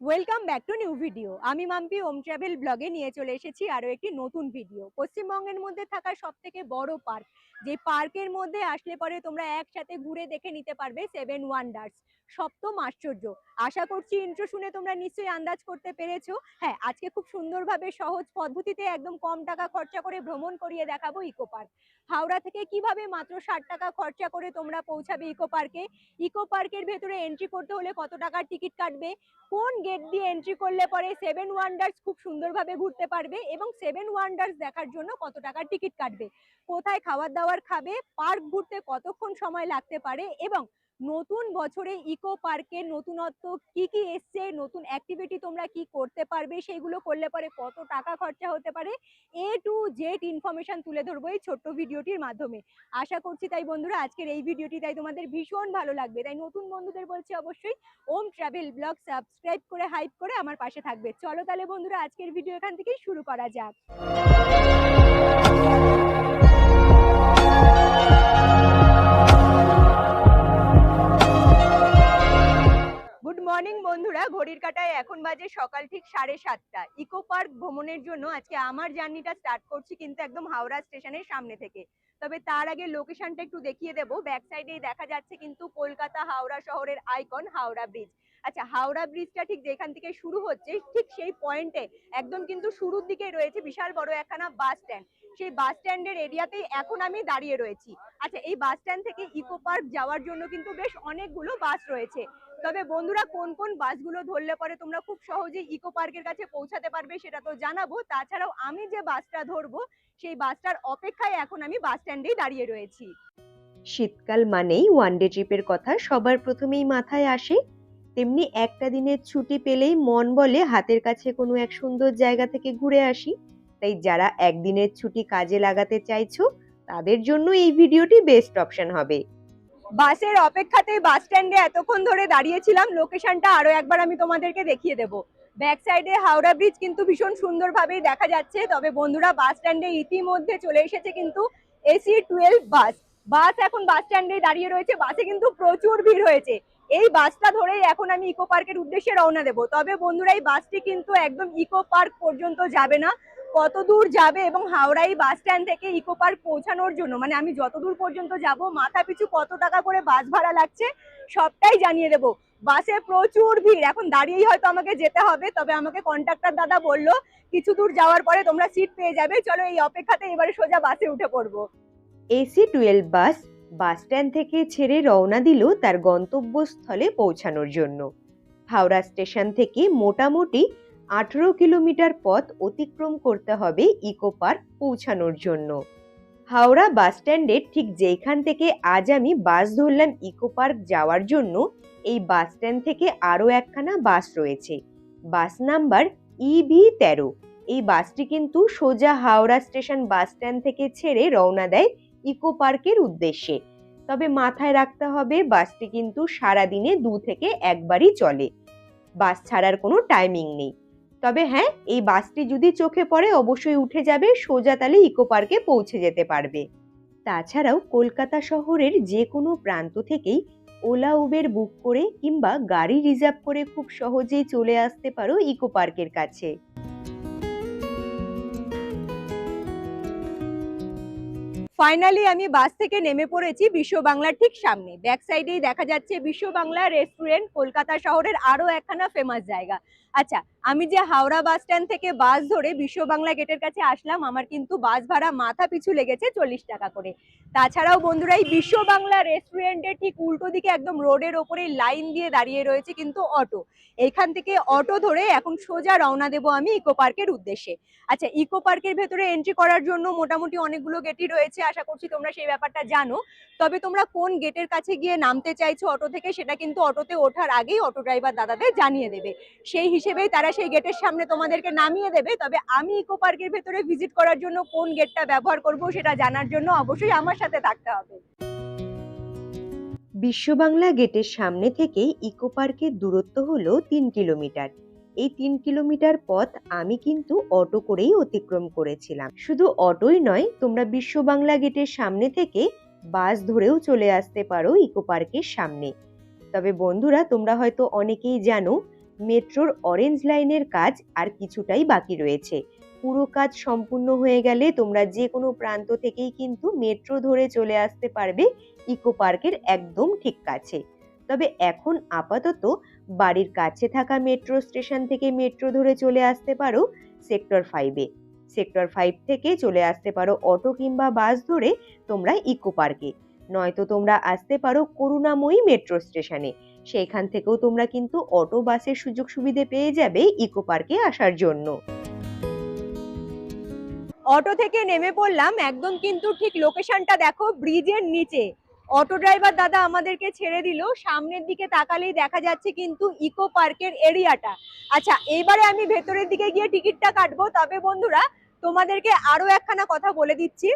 Welcome back to new video. আমি মাম্পি ওম travel ব্লগে নিয়ে চলে এসেছি আরো একটি নতুন ভিডিও। পশ্চিমবঙ্গের মধ্যে থাকা সব থেকে বড় পার্ক, যে পার্কের মধ্যে আসলে পরে তোমরা একসাথে ঘুরে দেখে নিতে পারবে সেভেন ওয়ান্ডার্স, সপ্তম আশ্চর্য। আশা করছি ইন্ট্রো শুনে তোমরা নিশ্চয়ই আন্দাজ করতে পেরেছো। হ্যাঁ, আজকে খুব সুন্দরভাবে সহজ পদ্ধতিতে একদম কম টাকা খরচা করে ভ্রমণ করিয়ে দেখাবো ইকো পার্ক। হাওড়া থেকে কিভাবে মাত্র 60 টাকা খরচা করে তোমরা পৌঁছাবে ইকো পার্কে, ইকো পার্কের ভেতরে এন্ট্রি করতে হলে কত টাকার টিকিট কাটবে, কোন গেট দিয়ে এন্ট্রি করলে পরে সেভেন ওয়ান্ডার্স খুব সুন্দরভাবে ঘুরতে পারবে এবং সেভেন ওয়ান্ডার্স দেখার জন্য কত টাকার টিকিট কাটবে, কোথায় খাবার দাবার খাবে, পার্ক ঘুরতে কতক্ষণ সময় লাগতে পারে এবং নতুন বছরে ইকো পার্কে নতুনত্ব কি কি এসছে, নতুন অ্যাক্টিভিটি তোমরা কি করতে পারবে, সেগুলো করলে পরে কত টাকা খরচা হতে পারে, এ টু জেড ইনফরমেশন তুলে ধরবো এই ছোট্ট ভিডিওটির মাধ্যমে। আশা করছি তাই বন্ধুরা আজকের এই ভিডিওটি তাই তোমাদের ভীষণ ভালো লাগবে। তাই নতুন বন্ধুদের বলছি অবশ্যই ওম ট্রাভেল ব্লগ সাবস্ক্রাইব করে হাইপ করে আমার পাশে থাকবে। চলো তাহলে বন্ধুরা আজকের ভিডিও এখান থেকেই শুরু করা যাক। গুড মর্নিং বন্ধুরা, ঘড়ির কাঁটায় এখন বাজে সকাল ঠিক 7:30। ইকো পার্ক ভ্রমণের জন্য আজকে আমার জার্নিটা স্টার্ট করছি কিন্তু একদম হাওড়া স্টেশনের সামনে থেকে। তবে তার আগে লোকেশনটা একটু দেখিয়ে দেবো। ব্যাক সাইডেই দেখা যাচ্ছে কিন্তু কলকাতা হাওড়া শহরের আইকন হাওড়া ব্রিজ। আচ্ছা, হাওড়া ব্রিজটা ঠিক যেখান থেকে শুরু হচ্ছে ঠিক সেই পয়েন্টে একদম কিন্তু শুরুর দিকে রয়েছে বিশাল বড় একখানা বাস স্ট্যান্ড। সেই বাস স্ট্যান্ডের এরিয়াতেই এখন আমি দাঁড়িয়ে রয়েছি। আচ্ছা, এই বাস স্ট্যান্ড থেকে ইকো পার্ক যাওয়ার জন্য কিন্তু বেশ অনেকগুলো বাস রয়েছে। তবে বন্ধুরা কোন কোন বাসগুলো ধরলে পরে তোমরা খুব সহজেই ইকো পার্কের কাছে পৌঁছাতে পারবে সেটা তো জানাবো। তাছাড়াও আমি যে বাসটা ধরবো সেই বাসটার অপেক্ষায় এখন আমি বাস স্ট্যান্ডেই দাঁড়িয়ে রয়েছি। শীতকাল মানেই ওয়ানডে ট্রিপের কথা সবার প্রথমেই মাথায় আসে। তেমনি একটা দিনের ছুটি পেলেই মন বলে হাতের কাছে কোনো এক সুন্দর জায়গা থেকে ঘুরে আসি। তাই যারা একদিনের ছুটি কাজে লাগাতে চাইছো তাদের জন্য এই ভিডিওটি বেস্ট অপশন হবে। বাসের অপেক্ষাতে বাস স্ট্যান্ডে এতক্ষণ ধরে দাঁড়িয়েছিলাম। লোকেশনটা আরো একবার আমি তোমাদেরকে দেখিয়ে দেবো। ব্যাক সাইডে হাওড়া ব্রিজ কিন্তু ভীষণ সুন্দরভাবেই দেখা যাচ্ছে। তবে বন্ধুরা বাস স্ট্যান্ডে ইতিমধ্যে চলে এসেছে কিন্তু AC-12 বাস। বাস এখন বাস স্ট্যান্ডে দাঁড়িয়ে রয়েছে। বাসে কিন্তু প্রচুর ভিড় হয়েছে। এই বাসটা ধরেই এখন আমি ইকো পার্কের উদ্দেশ্যে রওনা দেবো। তবে বন্ধুরা এই বাসটি কিন্তু একদম ইকো পার্ক পর্যন্ত যাবে না। কত দূর যাবে এবং হাওড়াই বাস স্ট্যান্ড থেকে ইকো পার্ক পৌঁছানোর জন্য মানে আমি যতদূর পর্যন্ত যাব মাথা পিছু কত টাকা করে বাস ভাড়া লাগছে সবটাই জানিয়ে দেবো। বাসে প্রচুর ভিড়, এখন দাঁড়িয়েই হয়তো আমাকে যেতে হবে। তবে আমাকে কন্ডাক্টর দাদা বললো কিছু দূর যাওয়ার পরে তোমরা সিট পেয়ে যাবে। চলো এই অপেক্ষাতে এবারে সোজা বাসে উঠে পড়বো। AC-12 বাস স্ট্যান্ড থেকে ছেড়ে রওনা দিল তার গন্তব্যস্থলে পৌঁছানোর জন্য। হাওড়া স্টেশন থেকে মোটামুটি 18 কিলোমিটার পথ অতিক্রম করতে হবে ইকো পার্ক পৌঁছানোর জন্য। হাওড়া বাস স্ট্যান্ডের ঠিক যেখান থেকে আজ আমি বাস ধরলাম ইকো পার্ক যাওয়ার জন্য, এই বাস স্ট্যান্ড থেকে আরো একখানা বাস রয়েছে। Bus number EB13। এই বাসটি কিন্তু সোজা হাওড়া স্টেশন বাস স্ট্যান্ড থেকে ছেড়ে রওনা দেয় ইকো পার্কের উদ্দেশ্যে। তবে মাথায় রাখতে হবে বাসটি কিন্তু সারাদিনে 2 থেকে 1 বারই চলে। বাস ছাড়ার কোনো টাইমিং নেই। তবে হ্যাঁ, এই বাসটি যদি চোখে পড়ে অবশ্যই উঠে যাবে, সোজা তালে ইকো পার্কে পৌঁছে যেতে পারবে। তাছাড়াও কলকাতা শহরের যে কোনো প্রান্ত থেকেই ওলা উবের বুক করে কিংবা গাড়ি রিজার্ভ করে খুব সহজেই চলে আসতে পারো ইকো পার্কের কাছে। ফাইনালি আমি বাস থেকে নেমে পড়েছি বিশ্ব বাংলার ঠিক সামনে। ব্যাক সাইডেই দেখা যাচ্ছে বিশ্ব বাংলা রেস্টুরেন্ট, কলকাতা শহরের আরো একখানা ফেমাস জায়গা। আচ্ছা, আমি যে হাওড়া বাস স্ট্যান্ড থেকে বাস ধরে বিশ্ব বাংলা গেটের কাছে আসলাম আমার কিন্তু বাস ভাড়া মাথা পিছু লেগেছে 40 টাকা করে। তাছাড়াও বন্ধুরা এই বিশ্ব বাংলা রেস্টুরেন্টের ঠিক উল্টো দিকে একদম রোডের ওপরে লাইন দিয়ে দাঁড়িয়ে রয়েছে কিন্তু অটো। এখান থেকে অটো ধরে এখন সোজা রওনা দেবো আমি ইকো পার্কের উদ্দেশ্যে। আচ্ছা, ইকো পার্কের ভেতরে এন্ট্রি করার জন্য মোটামুটি অনেকগুলো গেটই রয়েছে, আশা করছি তোমরা সেই ব্যাপারটা জানো। তবে তোমরা কোন গেটের কাছে গিয়ে নামতে চাইছো অটো থেকে সেটা কিন্তু অটোতে ওঠার আগেই অটো ড্রাইভার দাদাদের জানিয়ে দেবে। সেই হিসেবেই তারা সেই গেটের সামনে তোমাদেরকে নামিয়ে দেবে। তবে আমি ইকো পার্কের ভেতরে ভিজিট করার জন্য কোন গেটটা ব্যবহার করব সেটা জানার জন্য অবশ্যই আমার সাথে থাকতে হবে। বিশ্ব বাংলা গেটের সামনে থেকেই ইকো পার্কের দূরত্ব হলো 3 কিলোমিটার। এই 3 কিলোমিটার পথ আমি কিন্তু অটো করেই অতিক্রম করেছিলাম। শুধু অটোই নয়, তোমরা বিশ্ব বাংলা গেটের সামনে থেকে বাস ধরেও চলে আসতে পারো ইকো পার্কের সামনে। তবে বন্ধুরা তোমরা হয়তো অনেকেই জানো মেট্রোর অরেঞ্জ লাইনের কাজ আর কিছুটাই বাকি রয়েছে। পুরো কাজ সম্পূর্ণ হয়ে গেলে তোমরা যে কোনো প্রান্ত থেকেই কিন্তু মেট্রো ধরে চলে আসতে পারবে ইকো পার্কের একদম ঠিক কাছে। তবে এখন আপাতত বাড়ির কাছে থাকা মেট্রো স্টেশন থেকে মেট্রো ধরে চলে আসতে পারো সেক্টর 5-এ। সেক্টর 5 থেকে চলে আসতে পারো অটো কিংবা বাস ধরে তোমরা ইকো পার্কে, নয়তো তোমরা আসতে পারো করুণাময়ী মেট্রো স্টেশনে। সেইখান থেকেও তোমরা কিন্তু অটো বাসের সুযোগ সুবিধে পেয়ে যাবে ইকো পার্কে আসার জন্য। অটো থেকে নেমে পড়লাম, একদম কিন্তু ঠিক লোকেশনটা দেখো, ব্রিজের নিচে। অটো ড্রাইভার দাদা আমাদেরকে ছেড়ে দিল, সামনের দিকে তাকালেই দেখা যাচ্ছে কিন্তু ইকো পার্কের এরিয়াটা। আচ্ছা, এইবারে আমি ভেতরের দিকে গিয়ে টিকিটটা কাটবো। তবে বন্ধুরা, তোমাদেরকে আরো একখানা কথা বলে দিচ্ছি,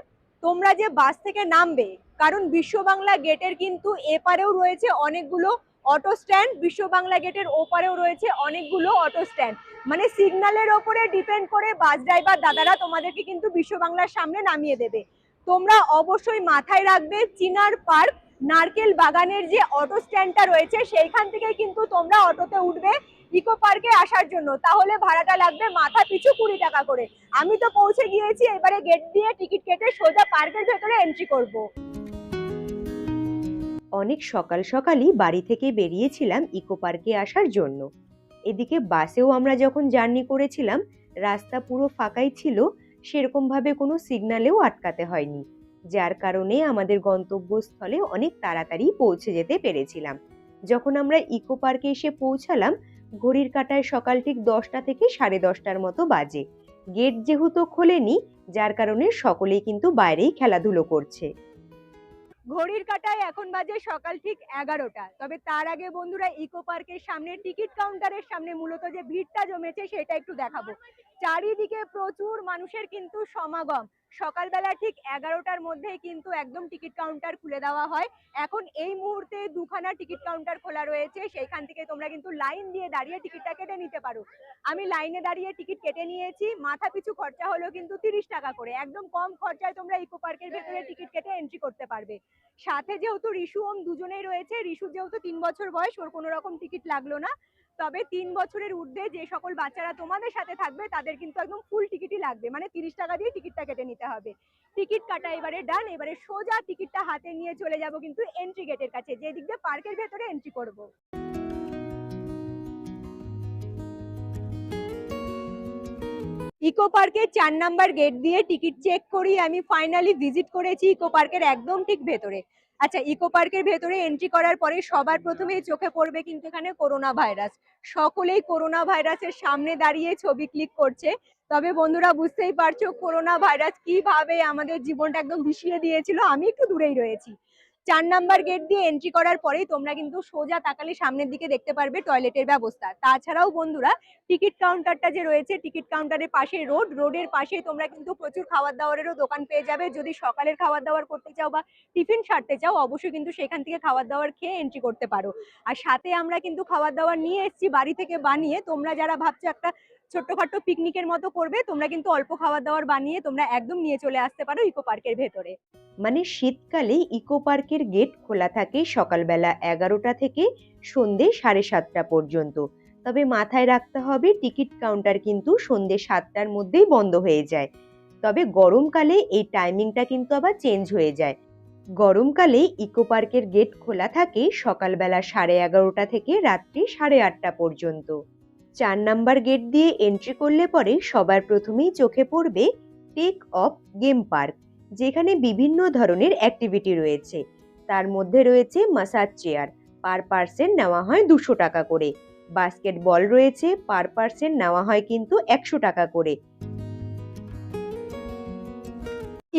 তোমরা যে বাস থেকে নামবে, কারণ বিশ্ব বাংলা গেটের কিন্তু এপারেও রয়েছে অনেকগুলো অটো স্ট্যান্ড, বিশ্ব বাংলা গেটের ওপারেও রয়েছে অনেকগুলো অটো স্ট্যান্ড। মানে সিগন্যালের ওপরে ডিপেন্ড করে বাস ড্রাইভার দাদারা তোমাদেরকে কিন্তু বিশ্ব বাংলার সামনে নামিয়ে দেবে। তোমরা অবশ্যই মাথায় রাখবে, চিনার পার্ক নারকেল বাগানের যে অটো স্ট্যান্ডটা রয়েছে সেইখান থেকে কিন্তু তোমরা অটোতে উঠবে ইকো পার্কে আসার জন্য। তাহলে ভাড়াটা লাগবে মাথা পিছু 20 টাকা করে। আমি তো পৌঁছে গিয়েছি, এবারে গেট দিয়ে টিকিট কেটে সোজা পার্কের ভেতরে এন্ট্রি করব। অনেক সকাল সকালই বাড়ি থেকে বেরিয়েছিলাম ইকো পার্কে আসার জন্য। এদিকে বাসেও আমরা যখন জার্নি করেছিলাম রাস্তা পুরো ফাঁকাই ছিল, সেরকম ভাবে কোনো সিগন্যালেও আটকাতে হয়নি, যার কারণে আমাদের গন্তব্যস্থলে অনেক তাড়াতাড়ি পৌঁছে যেতে পেরেছিলাম। যখন আমরা ইকো পার্কে এসে পৌঁছালাম ঘড়ির কাঁটায় সকাল ঠিক 10টা থেকে 10:30টার মতো বাজে। গেট যেহেতু খোলেনি, যার কারণে সকলেই কিন্তু বাইরেই খেলাধুলো করছে। ঘড়ির কাঁটায় এখন বাজে সকাল ঠিক 11টা। তবে তার আগে বন্ধুরা, ইকো পার্কের সামনে টিকিট কাউন্টারের সামনে মূলত যে ভিড়টা জমেছে সেটা একটু দেখাবো। চারিদিকে প্রচুর মানুষের কিন্তু সমাগম। সকালবেলা ঠিক 11টার মধ্যেই কিন্তু একদম টিকিট কাউন্টার খুলে দেওয়া হয়। এখন এই মুহূর্তে দুখানা টিকিট কাউন্টার খোলা রয়েছে, সেইখান থেকে তোমরা কিন্তু লাইন দিয়ে দাঁড়িয়ে টিকিটটা কেটে নিতে পারো। আমি লাইনে দাঁড়িয়ে টিকিট কেটে নিয়েছি। মাথা পিছু খরচা হলো কিন্তু 30 টাকা করে। একদম কম খরচায় তোমরা ইকো পার্কের ভেতরে টিকিট কেটে এন্ট্রি করতে পারবে। সাথে যেহেতু রিশু ওম দুজনেই রয়েছে, রিশু যেহেতু 3 বছর বয়স, ওর কোনো রকম টিকিট লাগলো না। তবে 3 বছরের ঊর্ধ্বে যে সকল বাচ্চারা তোমাদের সাথে থাকবে তাদের কিন্তু একদম ফুল টিকিটই লাগবে, মানে 30 টাকা দিয়ে টিকিটটা কেটে নিতে হবে। টিকিট কাটা এবারে ডান। এবারে সোজা টিকিটটা হাতে নিয়ে চলে যাব কিন্তু এন্ট্রি গেটের কাছে, যে দিক দিয়ে পার্কের ভেতরে এন্ট্রি করব। ইকো পার্কের 4 নাম্বার গেট দিয়ে টিকিট চেক করি আমি ফাইনালি ভিজিট করেছি ইকো পার্কের একদম ঠিক ভেতরে। আচ্ছা, ইকো পার্কের ভেতরে এন্ট্রি করার পরে সবার প্রথমেই চোখে পড়বে কিন্তু এখানে করোনা ভাইরাস। সকলেই করোনা ভাইরাসের সামনে দাঁড়িয়ে ছবি ক্লিক করছে। তবে বন্ধুরা, বুঝতেই পারছো করোনা ভাইরাস কিভাবে আমাদের জীবনটা একদম ভিশিয়ে দিয়েছিল। আমি একটু দূরেই রয়েছি। 4 নাম্বার গেট দিয়ে এন্ট্রি করার পরেই তোমরা কিন্তু সোজা তাকালে সামনের দিকে দেখতে পারবে টয়লেটের ব্যবস্থা। তাছাড়াও বন্ধুরা, টিকিট কাউন্টারটা যে রয়েছে, টিকিট কাউন্টারের পাশে রোডের পাশে তোমরা কিন্তু প্রচুর খাবার দাবারেরও দোকান পেয়ে যাবে। যদি সকালের খাবার দাবার করতে চাও বা টিফিন সারতে চাও, অবশ্যই কিন্তু সেখান থেকে খাবার দাবার খেয়ে এন্ট্রি করতে পারো। আর সাথে আমরা কিন্তু খাবার দাবার নিয়ে এসেছি বাড়ি থেকে বানিয়ে। তোমরা যারা ভাবছো একটা ছোট্টখাট্ট পিকনিকের মতো করবে, তোমরা কিন্তু অল্প খাবার দাবার বানিয়ে তোমরা একদম নিয়ে চলে আসতে পারো ইকো পার্কের ভেতরে। মানে শীতকালে ইকো পার্কের গেট খোলা থাকে সকালবেলা 11টা থেকে সন্ধে 7:30টা পর্যন্ত। তবে মাথায় রাখতে হবে টিকিট কাউন্টার কিন্তু সন্ধে 7টার মধ্যেই বন্ধ হয়ে যায়। তবে গরমকালে এই টাইমিংটা কিন্তু আবার চেঞ্জ হয়ে যায়। গরমকালে ইকো পার্কের গেট খোলা থাকে সকালবেলা 11:30টা থেকে রাত্রি 8:30টা পর্যন্ত। 4 নাম্বার গেট দিয়ে এন্ট্রি করলে পরে সবার প্রথমেই চোখে পড়বে টেক অফ গেম পার্ক, যেখানে বিভিন্ন ধরনের অ্যাক্টিভিটি রয়েছে। তার মধ্যে রয়েছে মাসাজ চেয়ার, পার পার্সন নেওয়া হয় 200 টাকা করে। বাস্কেটবল রয়েছে, পার পার্সন নেওয়া হয় কিন্তু 100 টাকা করে।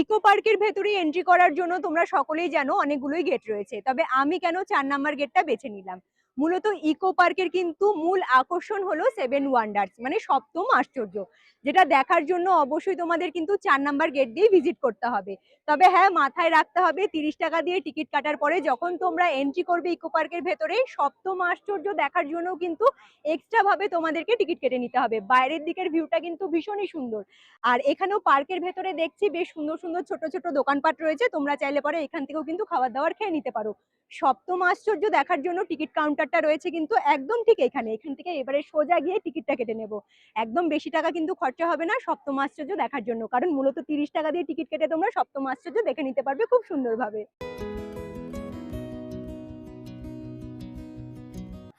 ইকো পার্কের ভেতরে এন্ট্রি করার জন্য তোমরা সকলেই জানো অনেকগুলোই গেট রয়েছে। তবে আমি কেন 4 নাম্বার গেটটা বেছে নিলাম, মূলত ইকো পার্কের কিন্তু মূল আকর্ষণ হলো 7 ওয়ান্ডার্স, মানে সপ্তম আশ্চর্য, যেটা দেখার জন্য অবশ্যই তোমাদের কিন্তু 4 নাম্বার গেট দিয়ে ভিজিট করতে হবে। তবে হ্যাঁ, মাথায় রাখতে হবে 30 টাকা দিয়ে টিকিট কাটার পরে যখন তোমরা এন্ট্রি করবে ইকো পার্কের ভেতরে, সপ্তম আশ্চর্য দেখার জন্য কিন্তু এক্সট্রা ভাবে তোমাদেরকে টিকিট কেটে নিতে হবে। বাইরের দিকের ভিউটা কিন্তু ভীষণই সুন্দর। আর এখানেও পার্কের ভেতরে দেখছি বেশ সুন্দর সুন্দর ছোট ছোট দোকানপাট রয়েছে, তোমরা চাইলে পরে এখান থেকেও কিন্তু খাবার দাবার খেয়ে নিতে পারো। সপ্তম আশ্চর্য দেখার জন্য টিকিট কাউন্টার কাউন্টারটা রয়েছে কিন্তু একদম ঠিক এখানে, এখান থেকে এবারে সোজা গিয়ে টিকিটটা কেটে নেব। একদম বেশি টাকা কিন্তু খরচা হবে না সপ্তম আশ্চর্য দেখার জন্য, কারণ মূলত 30 টাকা দিয়ে টিকিট কেটে তোমরা সপ্তম আশ্চর্য দেখে নিতে পারবে খুব সুন্দরভাবে।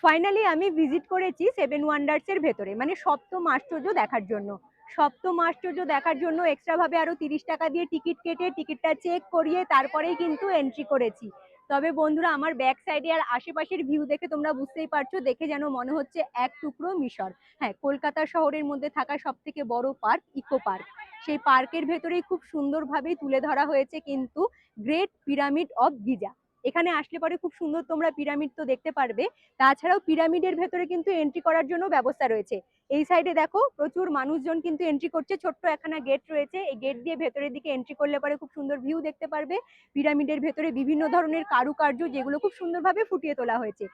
ফাইনালি আমি ভিজিট করেছি সেভেন ওয়ান্ডার্স এর ভেতরে, মানে সপ্তম আশ্চর্য দেখার জন্য। সপ্তম আশ্চর্য দেখার জন্য এক্সট্রা ভাবে আরো 30 টাকা দিয়ে টিকিট কেটে টিকিটটা চেক করিয়ে তারপরেই কিন্তু এন্ট্রি করেছি। তবে বন্ধুরা, আমার ব্যাক সাইডে আর আশেপাশের ভিউ দেখে তোমরা বুঝতেই পারছো, দেখে যেন মনে হচ্ছে এক টুকরো মিশর। হ্যাঁ, কলকাতা শহরের মধ্যে থাকা সব থেকে বড় পার্ক ইকো পার্ক, সেই পার্কের ভেতরেই খুব সুন্দরভাবে তুলে ধরা হয়েছে কিন্তু গ্রেট পিরামিড অফ গিজা। এখানে আসলে পরে খুব সুন্দর তোমরা পিরামিড তো দেখতে পারবে, তাছাড়াও পিরামিডের ভেতরে কিন্তু এন্ট্রি করার জন্য ব্যবস্থা রয়েছে। এই সাইডে দেখো প্রচুর মানুষজন কিন্তু এন্ট্রি করছে, ছোট্ট একখানা গেট রয়েছে, এই গেট দিয়ে ভেতরের দিকে এন্ট্রি করলে পরে খুব সুন্দর ভিউ দেখতে পারবে। পিরামিডের ভেতরে বিভিন্ন ধরনের কারুকার্য যেগুলো খুব সুন্দরভাবে ফুটিয়ে তোলা হয়েছে।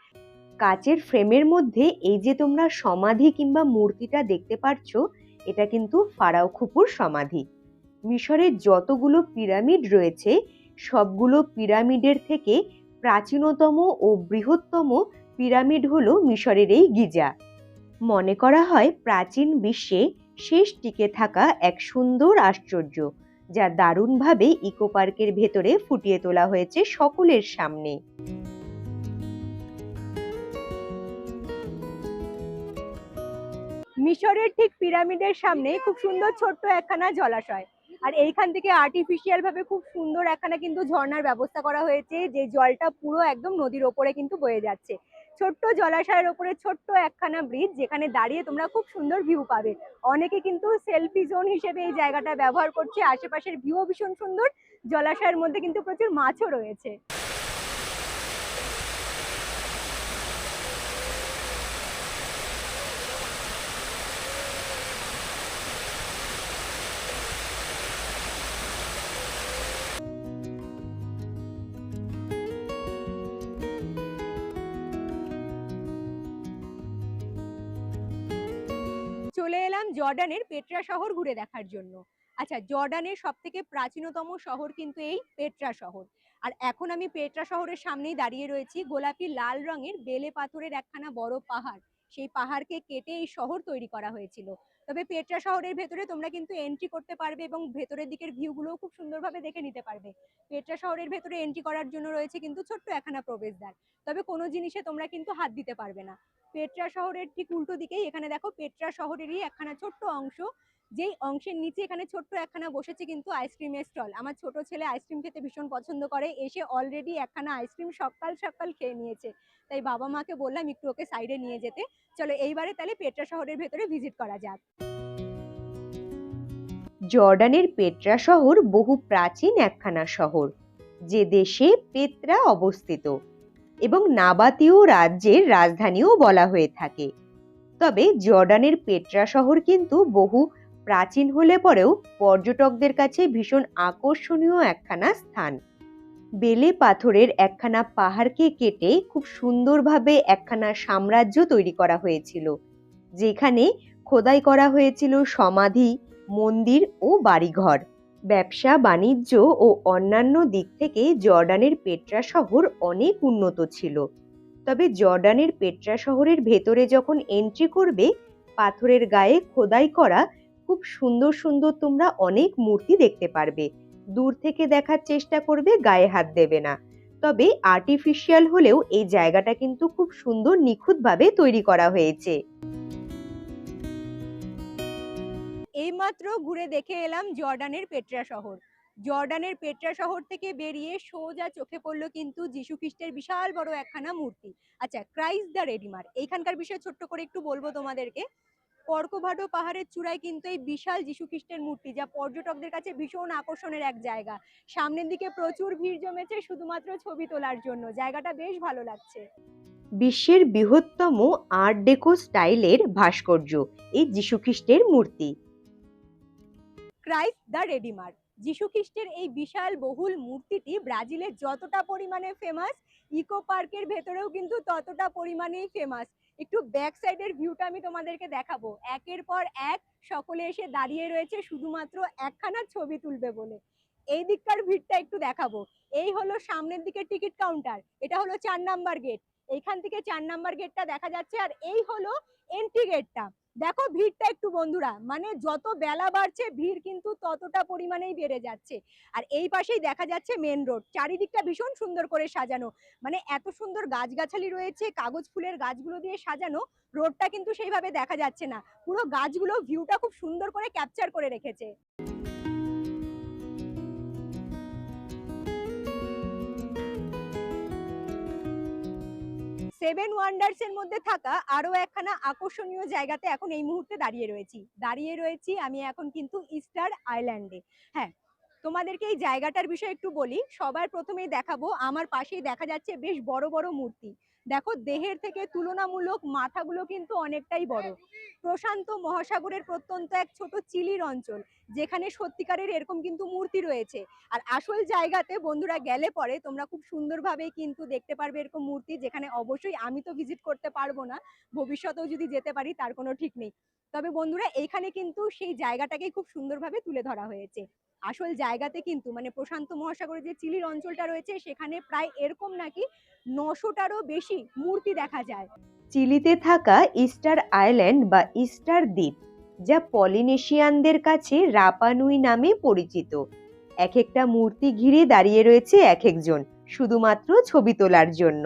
কাচের ফ্রেমের মধ্যে এই যে তোমরা সমাধি কিংবা মূর্তিটা দেখতে পাচ্ছ, এটা কিন্তু ফারাও খুফুর সমাধি। মিশরের যতগুলো পিরামিড রয়েছে সবগুলো পিরামিডের থেকে প্রাচীনতম ও বৃহত্তম পিরামিড হলো মিশরের এই গিজা। মনে করা হয় প্রাচীন বিশ্বে শেষ টিকে থাকা এক সুন্দর আশ্চর্য, যা দারুণভাবে ইকো পার্কের ভেতরে ফুটিয়ে তোলা হয়েছে সকলের সামনে। মিশরের ঠিক পিরামিডের সামনে খুব সুন্দর ছোট্ট একখানা জলাশয়, আর এইখান থেকে আর্টিফিশিয়াল ভাবে খুব সুন্দর একখানা কিন্তু ঝর্ণার ব্যবস্থা করা হয়েছে, যে জলটা পুরো একদম নদীর ওপরে কিন্তু বয়ে যাচ্ছে। ছোট্ট জলাশয়ের ওপরে ছোট্ট একখানা ব্রিজ, যেখানে দাঁড়িয়ে তোমরা খুব সুন্দর ভিউ পাবে। অনেকে কিন্তু সেলফি জোন হিসেবে এই জায়গাটা ব্যবহার করছে, আশেপাশের ভিউ ভীষণ সুন্দর। জলাশয়ের মধ্যে কিন্তু প্রচুর মাছও রয়েছে। চলে এলাম জর্ডানের পেট্রা শহর ঘুরে দেখার জন্য। আচ্ছা, জর্ডানের সব থেকে প্রাচীনতম শহর কিন্তু এই পেট্রা শহর। আর এখন আমি পেট্রা শহরের সামনেই দাঁড়িয়ে রয়েছি। গোলাপি লাল রঙের বেলে পাথরের একখানা বড় পাহাড়, সেই পাহাড়কে কেটে এই শহর তৈরি করা হয়েছিল। তবে পেট্রা শহরের ভেতরে তোমরা কিন্তু এন্ট্রি করতে পারবে এবং ভেতরের দিকের ভিউগুলোও খুব সুন্দরভাবে দেখে নিতে পারবে। পেট্রা শহরের ভেতরে এন্ট্রি করার জন্য রয়েছে কিন্তু ছোট্ট একখানা প্রবেশদ্বার, তবে কোনো জিনিসে তোমরা কিন্তু হাত দিতে পারবে না। পেট্রা শহরের ঠিক উল্টো দিকেই এখানে দেখো পেট্রা শহরেরই একখানা ছোট্ট অংশ, যেই অংশের নিচে এখানে ছোট্ট একখানা বসেছে কিন্তু আইসক্রিমের স্টল। আমার ছোট ছেলে আইসক্রিম খেতে ভীষণ পছন্দ করে, এসে অলরেডি একখানা আইসক্রিম সকাল সকাল খেয়ে নিয়েছে। তাই বাবা মাকে বললাম একটু ওকে সাইডে নিয়ে যেতে। চলো এইবারে তাহলে পেট্রা শহরের ভেতরে ভিজিট করা যাক। জর্ডানের পেট্রা শহর বহু প্রাচীন একখানা শহর, যে দেশে পেত্রা অবস্থিত এবং নাবাতীয় রাজ্যের রাজধানীও বলা হয়ে থাকে। তবে জর্ডানের পেট্রা শহর কিন্তু বহু প্রাচীন হলে পরেও পর্যটকদের কাছে ভীষণ আকর্ষণীয় একখানা স্থান। বেলে পাথরের একখানা পাহাড়কে কেটে খুব সুন্দরভাবে একখানা সাম্রাজ্য তৈরি করা হয়েছিল, যেখানে খোদাই করা হয়েছিল সমাধি, মন্দির ও বাড়িঘর। ব্যবসা বাণিজ্য ও অন্যান্য দিক থেকে জর্ডানের পেট্রা শহর অনেক উন্নত ছিল। তবে জর্ডানের পেট্রা শহরের ভেতরে যখন এন্ট্রি করবে, পাথরের গায়ে খোদাই করা খুব সুন্দর সুন্দর তোমরা অনেক মূর্তি দেখতে পারবে। দূর থেকে দেখার চেষ্টা করবে, গায়ে হাত দেবে না। তবে আর্টিফিশিয়াল হলেও এই জায়গাটা কিন্তু খুব সুন্দর নিখুঁতভাবে তৈরি করা হয়েছে। এইমাত্র ঘুরে দেখে এলাম জর্ডানের পেট্রা শহর। জর্ডানের পেট্রা শহর থেকে বেরিয়ে সোজা চোখে পড়লো কিন্তু যিশু খ্রিস্টের বিশাল বড় একখানা মূর্তি। আচ্ছা, ক্রাইস্ট দ্য রেডিমার, এইখানকার বিষয়ে ছোট্ট করে একটু বলবো তোমাদেরকে। কর্কোভাডো পাহাড়ের চূড়ায় কিন্তু এই বিশাল যিশু খ্রিস্টের মূর্তি, যা পর্যটকদের কাছে ভীষণ আকর্ষণের এক জায়গা। সামনের দিকে প্রচুর ভিড় জমেছে শুধুমাত্র ছবি তোলার জন্য, জায়গাটা বেশ ভালো লাগছে। বিশ্বের বৃহত্তম আর্ট ডেকো স্টাইলের ভাস্কর্য এই যিশু খ্রিস্টের মূর্তি। ক্রাইস্ট দ্য রেডিমার, যিশু খ্রিস্টের এই বিশাল বহুল মূর্তিটি ব্রাজিলে যতটা পরিমাণে ফেমাস, ইকো পার্কের ভেতরেও কিন্তু ততটা পরিমাণেই ফেমাস। একটু ব্যাক সাইডের ভিউটা আমি তোমাদেরকে দেখাবো। একের পর এক সকলে এসে দাঁড়িয়ে রয়েছে শুধুমাত্র একখানা ছবি তুলবে বলে। এই দিককার ভিড়টা একটু দেখাবো। এই হলো সামনের দিকে টিকিট কাউন্টার, এটা হলো 4 নাম্বার গেট। এইখান থেকে 4 নাম্বার গেটটা দেখা যাচ্ছে, আর এই হলো এন্ট্রি গেটটা। দেখো ভিড়টা একটু বন্ধুরা, মানে যত বেলা বাড়ছে ভিড় কিন্তু ততটা পরিমাণেই বেড়ে যাচ্ছে। আর এই পাশেই দেখা যাচ্ছে মেন রোড, চারিদিকটা ভীষণ সুন্দর করে সাজানো, মানে এত সুন্দর গাছগাছালি রয়েছে, কাগজ ফুলের গাছগুলো দিয়ে সাজানো। রোডটা কিন্তু সেইভাবে দেখা যাচ্ছে না, পুরো গাছগুলো ভিউটা খুব সুন্দর করে ক্যাপচার করে রেখেছে। সেভেন ওয়ান্ডার্স এর মধ্যে থাকা আরো একখানা আকর্ষণীয় জায়গাতে এখন এই মুহূর্তে দাঁড়িয়ে রয়েছি আমি এখন কিন্তু ইস্টার আইল্যান্ডে। হ্যাঁ, তোমাদেরকে এই জায়গাটার বিষয়ে একটু বলি। সবার প্রথমেই দেখাবো, আমার পাশেই দেখা যাচ্ছে বেশ বড় বড় মূর্তি। দেখো দেহের থেকে তুলনামূলক মাথাগুলো কিন্তু অনেকটাই বড়। প্রশান্ত মহাসাগরের প্রত্যন্ত এক ছোট চিলির অঞ্চল, যেখানে সত্যিকারের এরকম কিন্তু মূর্তি রয়েছে। আর আসল জায়গাতে বন্ধুরা গেলে পরে তোমরা খুব সুন্দরভাবে কিন্তু দেখতে পারবে এরকম মূর্তি, যেখানে অবশ্যই আমি তো ভিজিট করতে পারবো না, ভবিষ্যতেও যদি যেতে পারি তার কোনো ঠিক নেই। তবে বন্ধুরা এইখানে কিন্তু সেই জায়গাটাকে খুব সুন্দরভাবে তুলে ধরা হয়েছে। আসল জায়গাতে কিন্তু মানে প্রশান্ত মহাসাগরের যে চিলির অঞ্চলটা রয়েছে সেখানে প্রায় এরকম নাকি 900টারও বেশি মূর্তি দেখা যায়। চিলিতে থাকা ইস্টার আইল্যান্ড বা ইস্টার দ্বীপ, যা পলিনেশিয়ানদের কাছে রাপানুই নামে পরিচিত, এক একটা মূর্তি ঘিরে দাঁড়িয়ে রয়েছে এক একজন, শুধুমাত্র ছবি তোলার জন্য।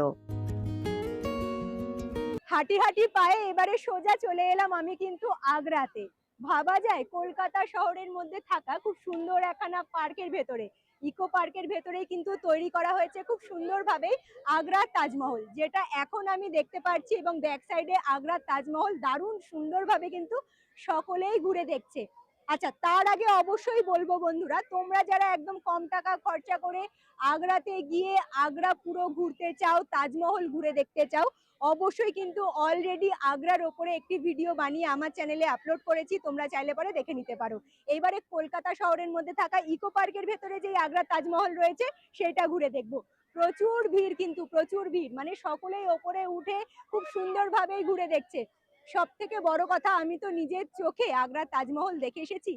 হাঁটি হাঁটি পায়ে এবারে সোজা চলে এলাম আমি কিন্তু আগ্রাতে। ভাবা যায় কলকাতা শহরের মধ্যে থাকা খুব সুন্দর একখানা পার্কের ভেতরে, ইকো পার্কের ভেতরেই কিন্তু তৈরি করা হয়েছে খুব সুন্দরভাবে আগ্রার তাজমহল, যেটা এখন আমি দেখতে পাচ্ছি, এবং ব্যাক সাইডে আগ্রার তাজমহল দারুণ সুন্দরভাবে কিন্তু সকলেই ঘুরে দেখছে। আচ্ছা, তার আগে অবশ্যই বলবো বন্ধুরা, তোমরা যারা একদম কম টাকা খরচা করে আগ্রাতে গিয়ে আগ্রা পুরো ঘুরতে চাও, তাজমহল ঘুরে দেখতে চাও, অবশ্যই কিন্তু অলরেডি আগ্রার ওপরে একটি ভিডিও বানিয়ে আমার চ্যানেলে আপলোড করেছি, তোমরা চাইলে পরে দেখে নিতে পারো। এইবারে কলকাতা শহরের মধ্যে থাকা ইকো পার্কের ভেতরে যে আগ্রার তাজমহল রয়েছে সেটা ঘুরে দেখবো। প্রচুর ভিড়, কিন্তু প্রচুর ভিড়, মানে সকলেই ওপরে উঠে খুব সুন্দরভাবেই ঘুরে দেখছে। সব থেকে বড় কথা, আমি তো নিজের চোখে আগ্রার তাজমহল দেখে এসেছি।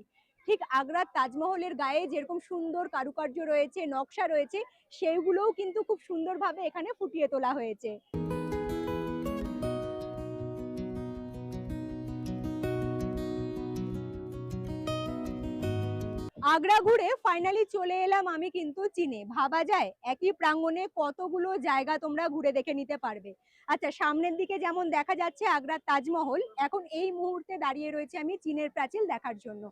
ঠিক আগ্রার তাজমহলের গায়ে যেরকম সুন্দর কারুকার্য রয়েছে, নকশা রয়েছে, সেইগুলোও কিন্তু খুব সুন্দরভাবে এখানে ফুটিয়ে তোলা হয়েছে। আগ্রা ঘুরে ফাইনালি চলে এলাম আমি কিন্তু চীনে। ভাবা যায় একই প্রাঙ্গণে কতগুলো জায়গা তোমরা ঘুরে দেখে নিতে পারবে। আচ্ছা, সামনের দিকে যেমন দেখা যাচ্ছে আগ্রার তাজমহল, এখন এই মুহূর্তে দাঁড়িয়ে রয়েছে আমি চীনের প্রাচীর দেখার জন্য।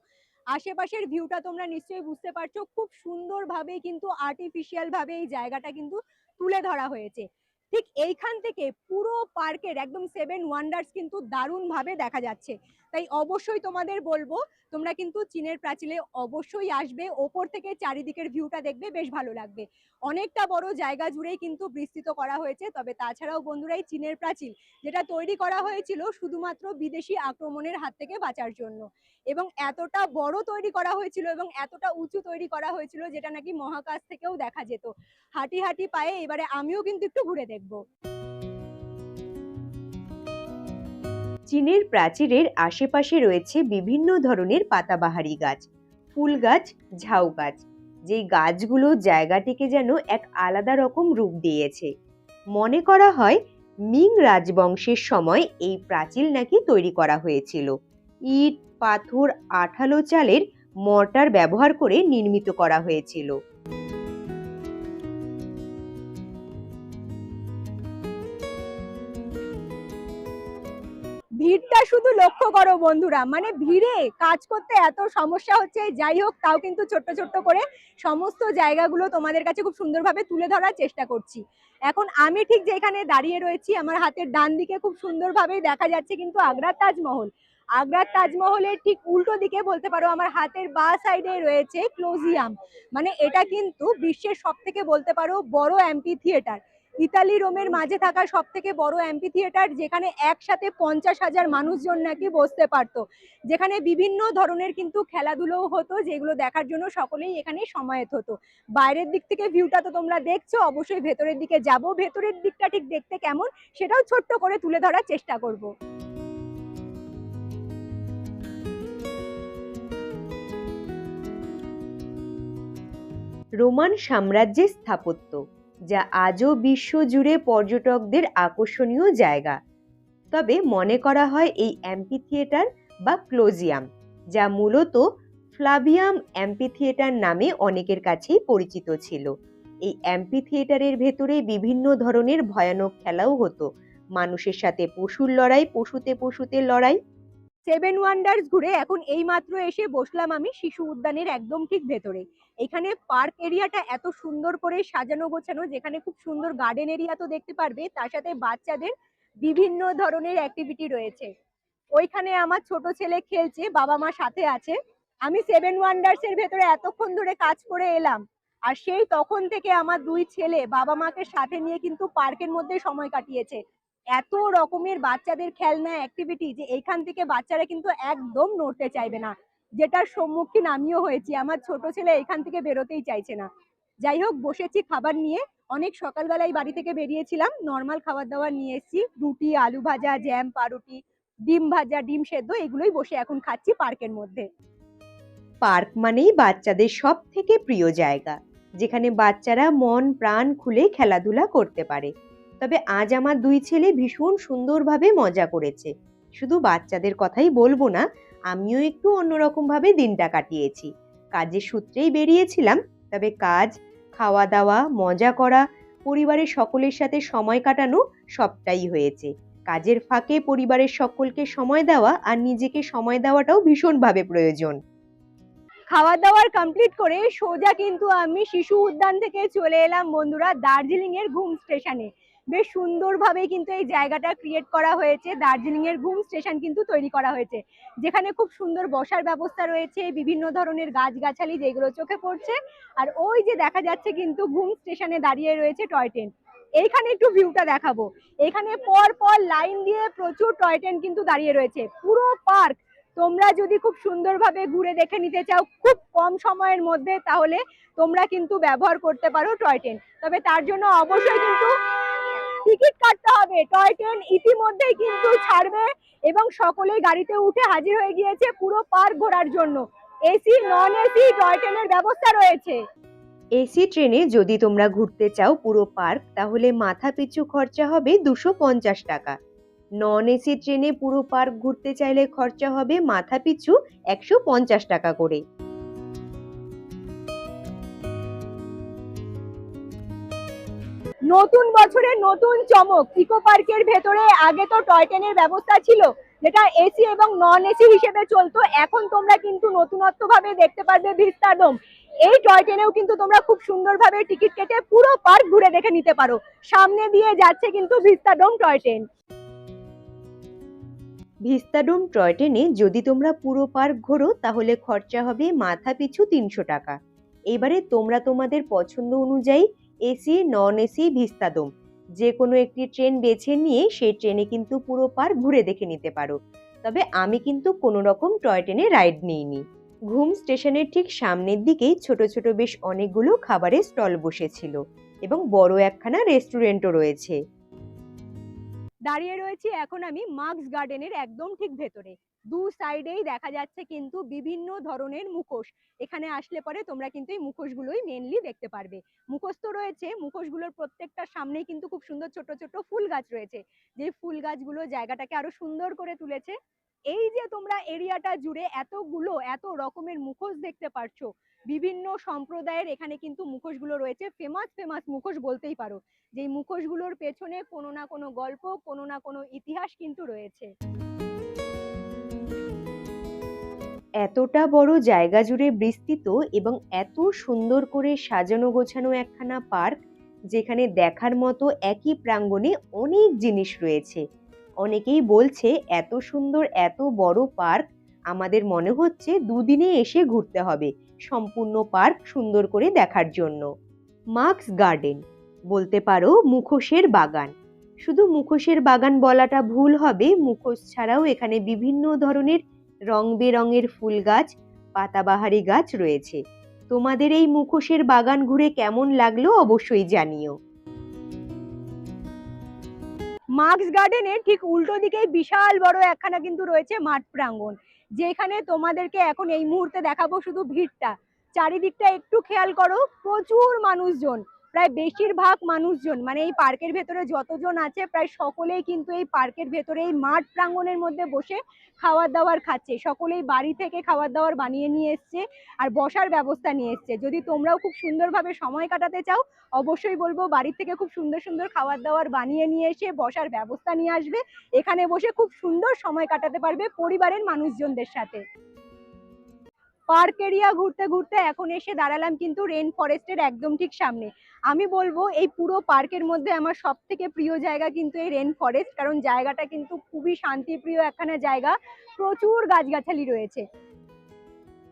আশেপাশের ভিউটা তোমরা নিশ্চয়ই বুঝতে পারছো, খুব সুন্দরভাবে কিন্তু আর্টিফিশিয়াল ভাবে এই জায়গাটা কিন্তু তুলে ধরা হয়েছে। ঠিক এইখান থেকে পুরো পার্কের একদম সেভেন ওয়ান্ডার্স কিন্তু দারুণ ভাবে দেখা যাচ্ছে। তাই অবশ্যই তোমাদের বলবো, তোমরা কিন্তু চীনের প্রাচীরে অবশ্যই আসবে, ওপর থেকে চারিদিকের ভিউটা দেখবে, বেশ ভালো লাগবে। অনেকটা বড় জায়গা জুড়েই কিন্তু বিস্তৃত করা হয়েছে। তবে তাছাড়াও বন্ধুরা, এই চীনের প্রাচীর যেটা তৈরি করা হয়েছিল শুধুমাত্র বিদেশি আক্রমণের হাত থেকে বাঁচার জন্য, এবং এতটা বড় তৈরি করা হয়েছিল এবং এতটা উঁচু তৈরি করা হয়েছিল যেটা নাকি মহাকাশ থেকেও দেখা যেত। হাঁটি হাঁটি পায়ে এবারে আমিও কিন্তু একটু ঘুরে দেখবো। চীনের প্রাচীরের আশেপাশে রয়েছে বিভিন্ন ধরনের পাতাবাহারি গাছ, ফুল গাছ, ঝাউ গাছ, যেই গাছগুলো জায়গাটিকে যেন এক আলাদা রকম রূপ দিয়েছে। মনে করা হয় মিং রাজবংশের সময় এই প্রাচীর নাকি তৈরি করা হয়েছিল। ইট, পাথর, আঠালো চালের মর্টার ব্যবহার করে নির্মিত করা হয়েছিল। ভিড়টা শুধু লক্ষ্য করো বন্ধুরা, মানে ভিড়ে কাজ করতে এত সমস্যা হচ্ছে। যাই হোক, তাও কিন্তু ছোট্ট ছোট্ট করে সমস্ত জায়গাগুলো তোমাদের কাছে খুব সুন্দরভাবে তুলে ধরার চেষ্টা করছি। এখন আমি ঠিক যেখানে দাঁড়িয়ে রয়েছি, আমার হাতের ডান দিকে খুব সুন্দরভাবেই দেখা যাচ্ছে কিন্তু আগ্রার তাজমহল। আগ্রার তাজমহলের ঠিক উল্টো দিকে বলতে পারো, আমার হাতের বাঁ সাইডে রয়েছে ক্লোজিয়াম। মানে এটা কিন্তু বিশ্বের সব থেকে বলতে পারো বড় অ্যাম্পি থিয়েটার, ইতালি রোমের মাঝে থাকা সব থেকে বড় অ্যাম্পি থিয়েটার, যেখানে একসাথে 50,000 মানুষজন নাকি বসতে পারতো, যেখানে বিভিন্ন ধরনের কিন্তু খেলাধুলোও হতো, যেগুলো দেখার জন্য সকলেই এখানে সমায়েত হতো। বাইরের দিক থেকে ভিউটা তো তোমরা দেখছো, অবশ্যই ভেতরের দিকে যাব, ভেতরের দিকটা ঠিক দেখতে কেমন সেটাও ছোট্ট করে তুলে ধরার চেষ্টা করব। রোমান সাম্রাজ্যের স্থাপত্য, যা আজও বিশ্বজুড়ে পর্যটকদের আকর্ষণীয় জায়গা। তবে মনে করা হয় এই অ্যাম্পি থিয়েটার বা ক্লোজিয়াম, যা মূলত ফ্লাভিয়াম অ্যাম্পি থিয়েটার নামে অনেকের কাছেই পরিচিত ছিল। এই অ্যাম্পি থিয়েটারের ভেতরে বিভিন্ন ধরনের ভয়ানক খেলাও হতো, মানুষের সাথে পশুর লড়াই, পশুতে পশুতে লড়াই। সেভেন ওয়ান্ডার্স ঘুরে এখন এইমাত্র এসে বসলাম আমি শিশু উদ্যানের একদম ঠিক ভেতরে। এখানে পার্ক এরিয়াটা এত সুন্দর করে সাজানো গোছানো, যেখানে খুব সুন্দর গার্ডেন এরিয়া তো দেখতে পারবে, তার সাথে বাচ্চাদের বিভিন্ন ধরনের অ্যাক্টিভিটি রয়েছে। ওইখানে আমার ছোট ছেলে খেলছে, বাবা মা সাথে আছে। আমি সেভেন ওয়ান্ডার্স এর ভেতরে এতক্ষণ ধরে কাজ করে এলাম, আর সেই তখন থেকে আমার দুই ছেলে বাবা মাকে সাথে নিয়ে কিন্তু পার্কের মধ্যে সময় কাটিয়েছে। এত রকমের বাচ্চাদের খেলনা অ্যাক্টিভিটি যে এইখান থেকে বাচ্চারা কিন্তু একদম নড়তে চাইবে না, যেটার সম্মুখীন আমিও হয়েছি। আমার ছোট ছেলে এখান থেকে বেরোতেই চাইছে না। যাই হোক, বসেছি খাবার নিয়ে। অনেক সকালবেলায় বাড়ি থেকে বেরিয়েছিলাম, নর্মাল খাবার দাবার নিয়ে এসেছি, রুটি, আলু ভাজা, জ্যাম, পাউরুটি, ডিম ভাজা, ডিম সেদ্ধ, এগুলোই বসে এখন খাচ্ছি পার্কের মধ্যে। পার্ক মানেই বাচ্চাদের সব থেকে প্রিয় জায়গা, যেখানে বাচ্চারা মন প্রাণ খুলে খেলাধুলা করতে পারে। তবে আজ আমার দুই ছেলে ভীষণ সুন্দরভাবে মজা করেছে। শুধু বাচ্চাদের কথাই বলবো না, আমিও একটু অন্যরকম ভাবে দিনটা কাটিয়েছি। কাজের সূত্রেই বেরিয়েছিলাম, তবে কাজ, খাওয়া দাওয়া, মজা করা, পরিবারের সকলের সাথে সময় কাটানো সবটাই হয়েছে। কাজের ফাঁকে পরিবারের সকলকে সময় দেওয়া আর নিজেকে সময় দেওয়াটাও ভীষণভাবে প্রয়োজন। খাওয়া দাওয়ার কমপ্লিট করে সোজা কিন্তু আমি শিশু উদ্যান থেকে চলে এলাম বন্ধুরা দার্জিলিং এর ঘুম স্টেশনে। বেশ সুন্দরভাবে কিন্তু এই জায়গাটা ক্রিয়েট করা হয়েছে, দার্জিলিং এর ঘুম স্টেশন কিন্তু তৈরি করা হয়েছে, যেখানে খুব সুন্দর বসার ব্যবস্থা রয়েছে, বিভিন্ন ধরনের গাছগাছালি যেগুলো চোখে পড়ছে। আর ওই যে দেখা যাচ্ছে কিন্তু ঘুম স্টেশনে দাঁড়িয়ে রয়েছে টয় ট্রেন। এইখানে একটু ভিউটা দেখাবো। এখানে পর পর লাইন দিয়ে প্রচুর টয় ট্রেন কিন্তু দাঁড়িয়ে রয়েছে। পুরো পার্ক তোমরা যদি খুব সুন্দরভাবে ঘুরে দেখে নিতে চাও খুব কম সময়ের মধ্যে, তাহলে তোমরা কিন্তু ব্যবহার করতে পারো টয় ট্রেন। তবে তার জন্য অবশ্যই কিন্তু টিকিট কাটতে হবে। টয় ট্রেন ইতিমধ্যেই কিন্তু ছাড়বে এবং সকলেই গাড়িতে উঠে হাজির হয়ে গিয়েছে পুরো পার্ক ঘোরার জন্য। এসি, নন এসি টয় ট্রেনের ব্যবস্থা রয়েছে। এসি ট্রেনে যদি তোমরা ঘুরতে চাও পুরো পার্ক, তাহলে মাথা পিছু খরচা হবে 250 টাকা। নন এসি ট্রেনে পুরো পার্ক ঘুরতে চাইলে খরচা হবে মাথা পিছু 150 টাকা করে। নতুন বছরে নতুন চমক ইকো পার্কের ভেতরে। আগে তো টয় ট্রেনের ব্যবস্থা ছিল, যেটা এসি এবং নন এসি হিসেবে চলতো। এখন তোমরা কিন্তু নতুনত্ব ভাবে দেখতে পারবে ভিস্তাডোম। এই টয় ট্রেনেও কিন্তু তোমরা খুব সুন্দরভাবে টিকিট কেটে পুরো পার্ক ঘুরে দেখে নিতে পারো। সামনে দিয়ে যাচ্ছে কিন্তু Vistadome toy train. Vistadome toy ট্রেনে যদি তোমরা পুরো পার্ক ঘোরো, তাহলে খরচা হবে মাথা পিছু 300 টাকা। এবারে তোমরা তোমাদের পছন্দ অনুযায়ী এসি, নন এসি, ভিস্তাডোম যে কোনো একটি ট্রেন বেছে নিয়ে সেই ট্রেনে কিন্তু পুরো পার্ক ঘুরে দেখে নিতে পারো। তবে আমি কিন্তু কোনো রকম টয় ট্রেনে রাইড নিইনি। ঘুম স্টেশনের ঠিক সামনের দিকেই ছোট ছোট বেশ অনেকগুলো খাবারের স্টল বসেছিল এবং বড় একখানা রেস্টুরেন্টও রয়েছে। দাঁড়িয়ে রয়েছি এখন আমি মার্কস গার্ডেনের একদম ঠিক ভেতরে। দু সাইডেই দেখা যাচ্ছে কিন্তু বিভিন্ন ধরনের মুখোশ। এখানে আসলে পরে তোমরা কিন্তু এই মুখোশগুলোই মেনলি দেখতে পারবে। মুখোশ তো রয়েছে, মুখোশগুলোর প্রত্যেকটার সামনেই কিন্তু খুব সুন্দর ছোট ছোট ফুল গাছ রয়েছে, যে ফুল গাছগুলো জায়গাটাকে আরো সুন্দর করে তুলেছে। এই যে তোমরা এরিয়াটা জুড়ে এতগুলো এত রকমের মুখোশ দেখতে পারছো, বিভিন্ন সম্প্রদায়ের এখানে কিন্তু মুখোশগুলো রয়েছে। ফেমাস ফেমাস মুখোশ বলতেই পারো, যে মুখোশগুলোর পেছনে কোনো না কোনো গল্প, কোনো না কোনো ইতিহাস কিন্তু রয়েছে। এতটা বড় জায়গা জুড়ে বিস্তৃত এবং এত সুন্দর করে সাজানো গোছানো একখানা পার্ক, যেখানে দেখার মতো একই প্রাঙ্গণে অনেক জিনিস রয়েছে। অনেকেই বলছে এত সুন্দর এত বড় পার্ক আমাদের মনে হচ্ছে দুদিনে এসে ঘুরতে হবে সম্পূর্ণ পার্ক সুন্দর করে দেখার জন্য। মার্কস গার্ডেন বলতে পারো মুখোশের বাগান। শুধু মুখোশের বাগান বলাটা ভুল হবে, মুখোশ ছাড়াও এখানে বিভিন্ন ধরনের রং বেরঙের ফুল গাছ, পাতাবাহারি গাছ রয়েছে। তোমাদের এই মুখোশের বাগান ঘুরে কেমন লাগলো অবশ্যই জানিও। মার্কস গার্ডেনের ঠিক উল্টো দিকে বিশাল বড় একখানা কিন্তু রয়েছে মাঠ প্রাঙ্গণ, যেখানে তোমাদেরকে এখন এই মুহূর্তে দেখাবো শুধু ভিড়টা। চারিদিকটা একটু খেয়াল করো, প্রচুর মানুষজন। প্রায় বেশিরভাগ মানুষজন মানে এই পার্কের ভেতরে যতজন আছে প্রায় সকলেই কিন্তু এই পার্কের ভেতরে এই মাঠ প্রাঙ্গণের মধ্যে বসে খাবার দাবার খাচ্ছে। সকলেই বাড়ি থেকে খাবার দাবার বানিয়ে নিয়ে এসছে আর বসার ব্যবস্থা নিয়ে এসছে। যদি তোমরাও খুব সুন্দরভাবে সময় কাটাতে চাও অবশ্যই বলবো বাড়ি থেকে খুব সুন্দর সুন্দর খাবার দাবার বানিয়ে নিয়ে এসে বসার ব্যবস্থা নিয়ে আসবে। এখানে বসে খুব সুন্দর সময় কাটাতে পারবে পরিবারের মানুষজনদের সাথে। পার্ক এরিয়া ঘুরতে ঘুরতে এখন এসে দাঁড়ালাম কিন্তু রেন ফরেস্টের একদম ঠিক সামনে। আমি বলবো এই পুরো পার্কের মধ্যে আমার সব থেকে প্রিয় জায়গা কিন্তু এই রেন ফরেস্ট, কারণ জায়গাটা কিন্তু খুবই শান্তিপ্রিয় একখানা জায়গা, প্রচুর গাছগাছালি রয়েছে।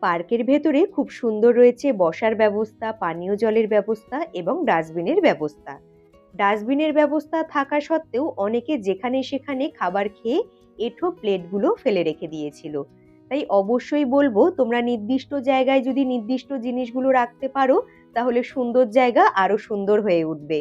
পার্কের ভেতরে খুব সুন্দর রয়েছে বসার ব্যবস্থা, পানীয় জলের ব্যবস্থা এবং ডাস্টবিনের ব্যবস্থা। ডাস্টবিনের ব্যবস্থা থাকা সত্ত্বেও অনেকে যেখানে সেখানে খাবার খেয়ে এঁঠো প্লেটগুলো ফেলে রেখে দিয়েছিল। তাই অবশ্যই বলবো তোমরা নির্দিষ্ট জায়গায় যদি নির্দিষ্ট জিনিসগুলো রাখতে পারো তাহলে সুন্দর জায়গা আরো সুন্দর হয়ে উঠবে।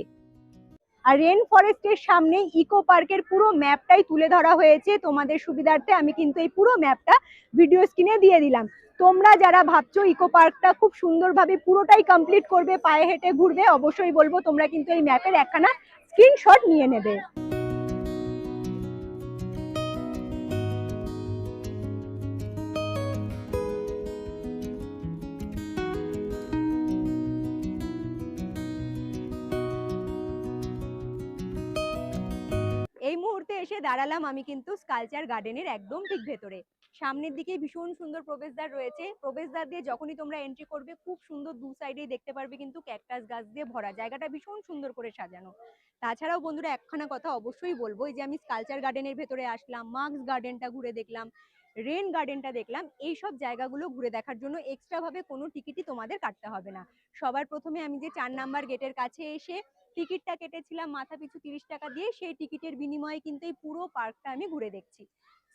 আর রেন ফরেস্টের সামনে ইকো পার্কের পুরো ম্যাপটাই তুলে ধরা হয়েছে তোমাদের সুবিধার্থে। আমি কিন্তু এই পুরো ম্যাপটা ভিডিও স্ক্রিনে দিয়ে দিলাম। তোমরা যারা ভাবছো ইকো পার্কটা খুব সুন্দরভাবে পুরোটাই কমপ্লিট করবে, পায়ে হেঁটে ঘুরবে, অবশ্যই বলবো তোমরা কিন্তু এই ম্যাপের একখানা স্ক্রিনশট নিয়ে নেবে। এই মুহূর্তে এসে দাঁড়ালাম আমি কিন্তু স্কালচার গার্ডেনের একদম ঠিক ভেতরে। সামনের দিকে ভীষণ সুন্দর প্রবেশদ্বার রয়েছে। প্রবেশদ্বার দিয়ে যখনই তোমরা এন্ট্রি করবে খুব সুন্দর দু সাইডেই দেখতে পারবে কিন্তু ক্যাকটাস গাছ দিয়ে ভরা, জায়গাটা ভীষণ সুন্দর করে সাজানো। তাছাড়াও বন্ধুরা একখানা কথা অবশ্যই বলবো, এই যে আমি স্কালচার গার্ডেনের ভেতরে আসলাম, মার্কস গার্ডেনটা ঘুরে দেখলাম, রেন গার্ডেনটা দেখলাম, এই সব জায়গাগুলো ঘুরে দেখার জন্য এক্সট্রা ভাবে কোনো টিকিটই তোমাদের কাটতে হবে না। সবার প্রথমে আমি যে 4 নাম্বার গেটের কাছে এসে টিকিটটা কেটেছিলাম মাথা পিছু 30 টাকা দিয়ে, সেই টিকিটের বিনিময়ে কিন্তু এই পুরো পার্কটা আমি ঘুরে দেখছি।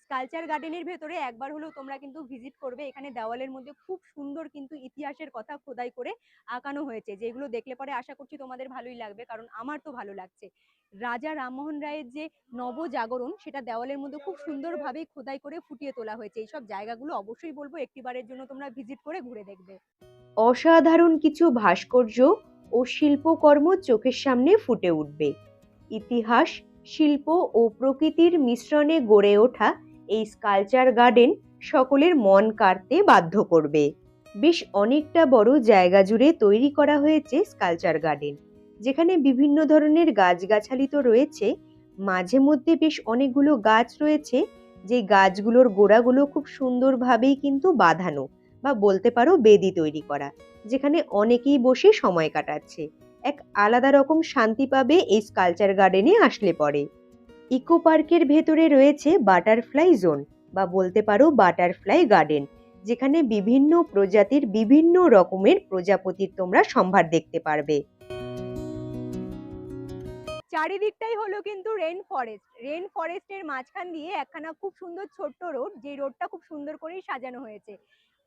স্কালচার গার্ডেনের ভেতরে একবার হলেও তোমরা কিন্তু ভিজিট করবে। এখানে দেওয়ালের মধ্যে খুব সুন্দর কিন্তু ইতিহাসের কথা খোদাই করে আঁকানো হয়েছে, যেগুলো দেখলে পরে আশা করছি তোমাদের ভালোই লাগবে, কারণ আমার তো ভালো লাগছে। রাজা রামমোহন রায়ের যে নবজাগরণ সেটা দেওয়ালের মধ্যে খুব সুন্দরভাবেই খোদাই করে ফুটিয়ে তোলা হয়েছে। এইসব জায়গাগুলো অবশ্যই বলবো একটিবারের জন্য তোমরা ভিজিট করে ঘুরে দেখবে। অসাধারণ কিছু ভাস্কর্য ও শিল্পকর্ম চোখের সামনে ফুটে উঠবে। ইতিহাস, শিল্প ও প্রকৃতির মিশ্রণে গড়ে ওঠা এই স্কালচার গার্ডেন সকলের মন কাড়তে বাধ্য করবে। বেশ অনেকটা বড় জায়গা জুড়ে তৈরি করা হয়েছে স্কালচার গার্ডেন, যেখানে বিভিন্ন ধরনের গাছগাছালি তো রয়েছে, মাঝে মধ্যে বেশ অনেকগুলো গাছ রয়েছে যে গাছগুলোর গোড়াগুলো খুব সুন্দরভাবেই কিন্তু বাঁধানো বা বলতে পারো বেদি তৈরি করা, যেখানে অনেকেই বসে সময় কাটাচ্ছে। এক আলাদা রকম শান্তি পাবে এই স্কালচার গার্ডেনে আসলে পরে। ইকো পার্কের ভেতরে রয়েছে বাটারফ্লাই জোন বা বলতে পারো বাটারফ্লাই গার্ডেন, যেখানে বিভিন্ন প্রজাতির বিভিন্ন রকমের প্রজাপতির তোমরা সম্ভার দেখতে পারবে। চারিদিকটাই হলো কিন্তু রেন ফরেস্ট। রেন ফরেস্টের মাঝখান দিয়ে একখানা খুব সুন্দর ছোট্ট রোড, যে রোডটা খুব সুন্দর করেই সাজানো হয়েছে।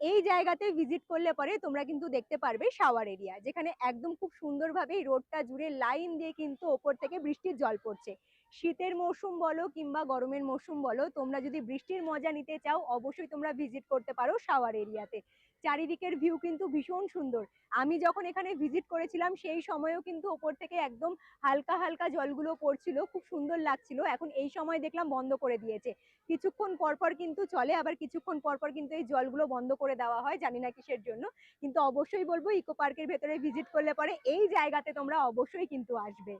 এই জায়গাতে ভিজিট করলে পরে তোমরা কিন্তু দেখতে পারবে শাওয়ার এরিয়া, যেখানে একদম খুব সুন্দরভাবে এই রোডটা জুড়ে লাইন দিয়ে কিন্তু ওপর থেকে বৃষ্টির জল পড়ছে। শীতের মৌসুম বলো কিংবা গরমের মৌসুম বলো, তোমরা যদি বৃষ্টির মজা নিতে চাও অবশ্যই তোমরা ভিজিট করতে পারো শাওয়ার এরিয়াতে। চারিদিকের ভিউ কিন্তু ভীষণ সুন্দর। আমি যখন এখানে ভিজিট করেছিলাম সেই সময়ও কিন্তু ওপর থেকে একদম হালকা হালকা জলগুলো পড়ছিল, খুব সুন্দর লাগছিল। এখন এই সময় দেখলাম বন্ধ করে দিয়েছে, কিছুক্ষণ পরপর কিন্তু চলে, আবার কিছুক্ষণ পরপর কিন্তু এই জলগুলো বন্ধ করে দেওয়া হয়, জানি না কিসের জন্য। কিন্তু অবশ্যই বলবো ইকো পার্কের ভেতরে ভিজিট করলে পরে এই জায়গাতে তোমরা অবশ্যই কিন্তু আসবে।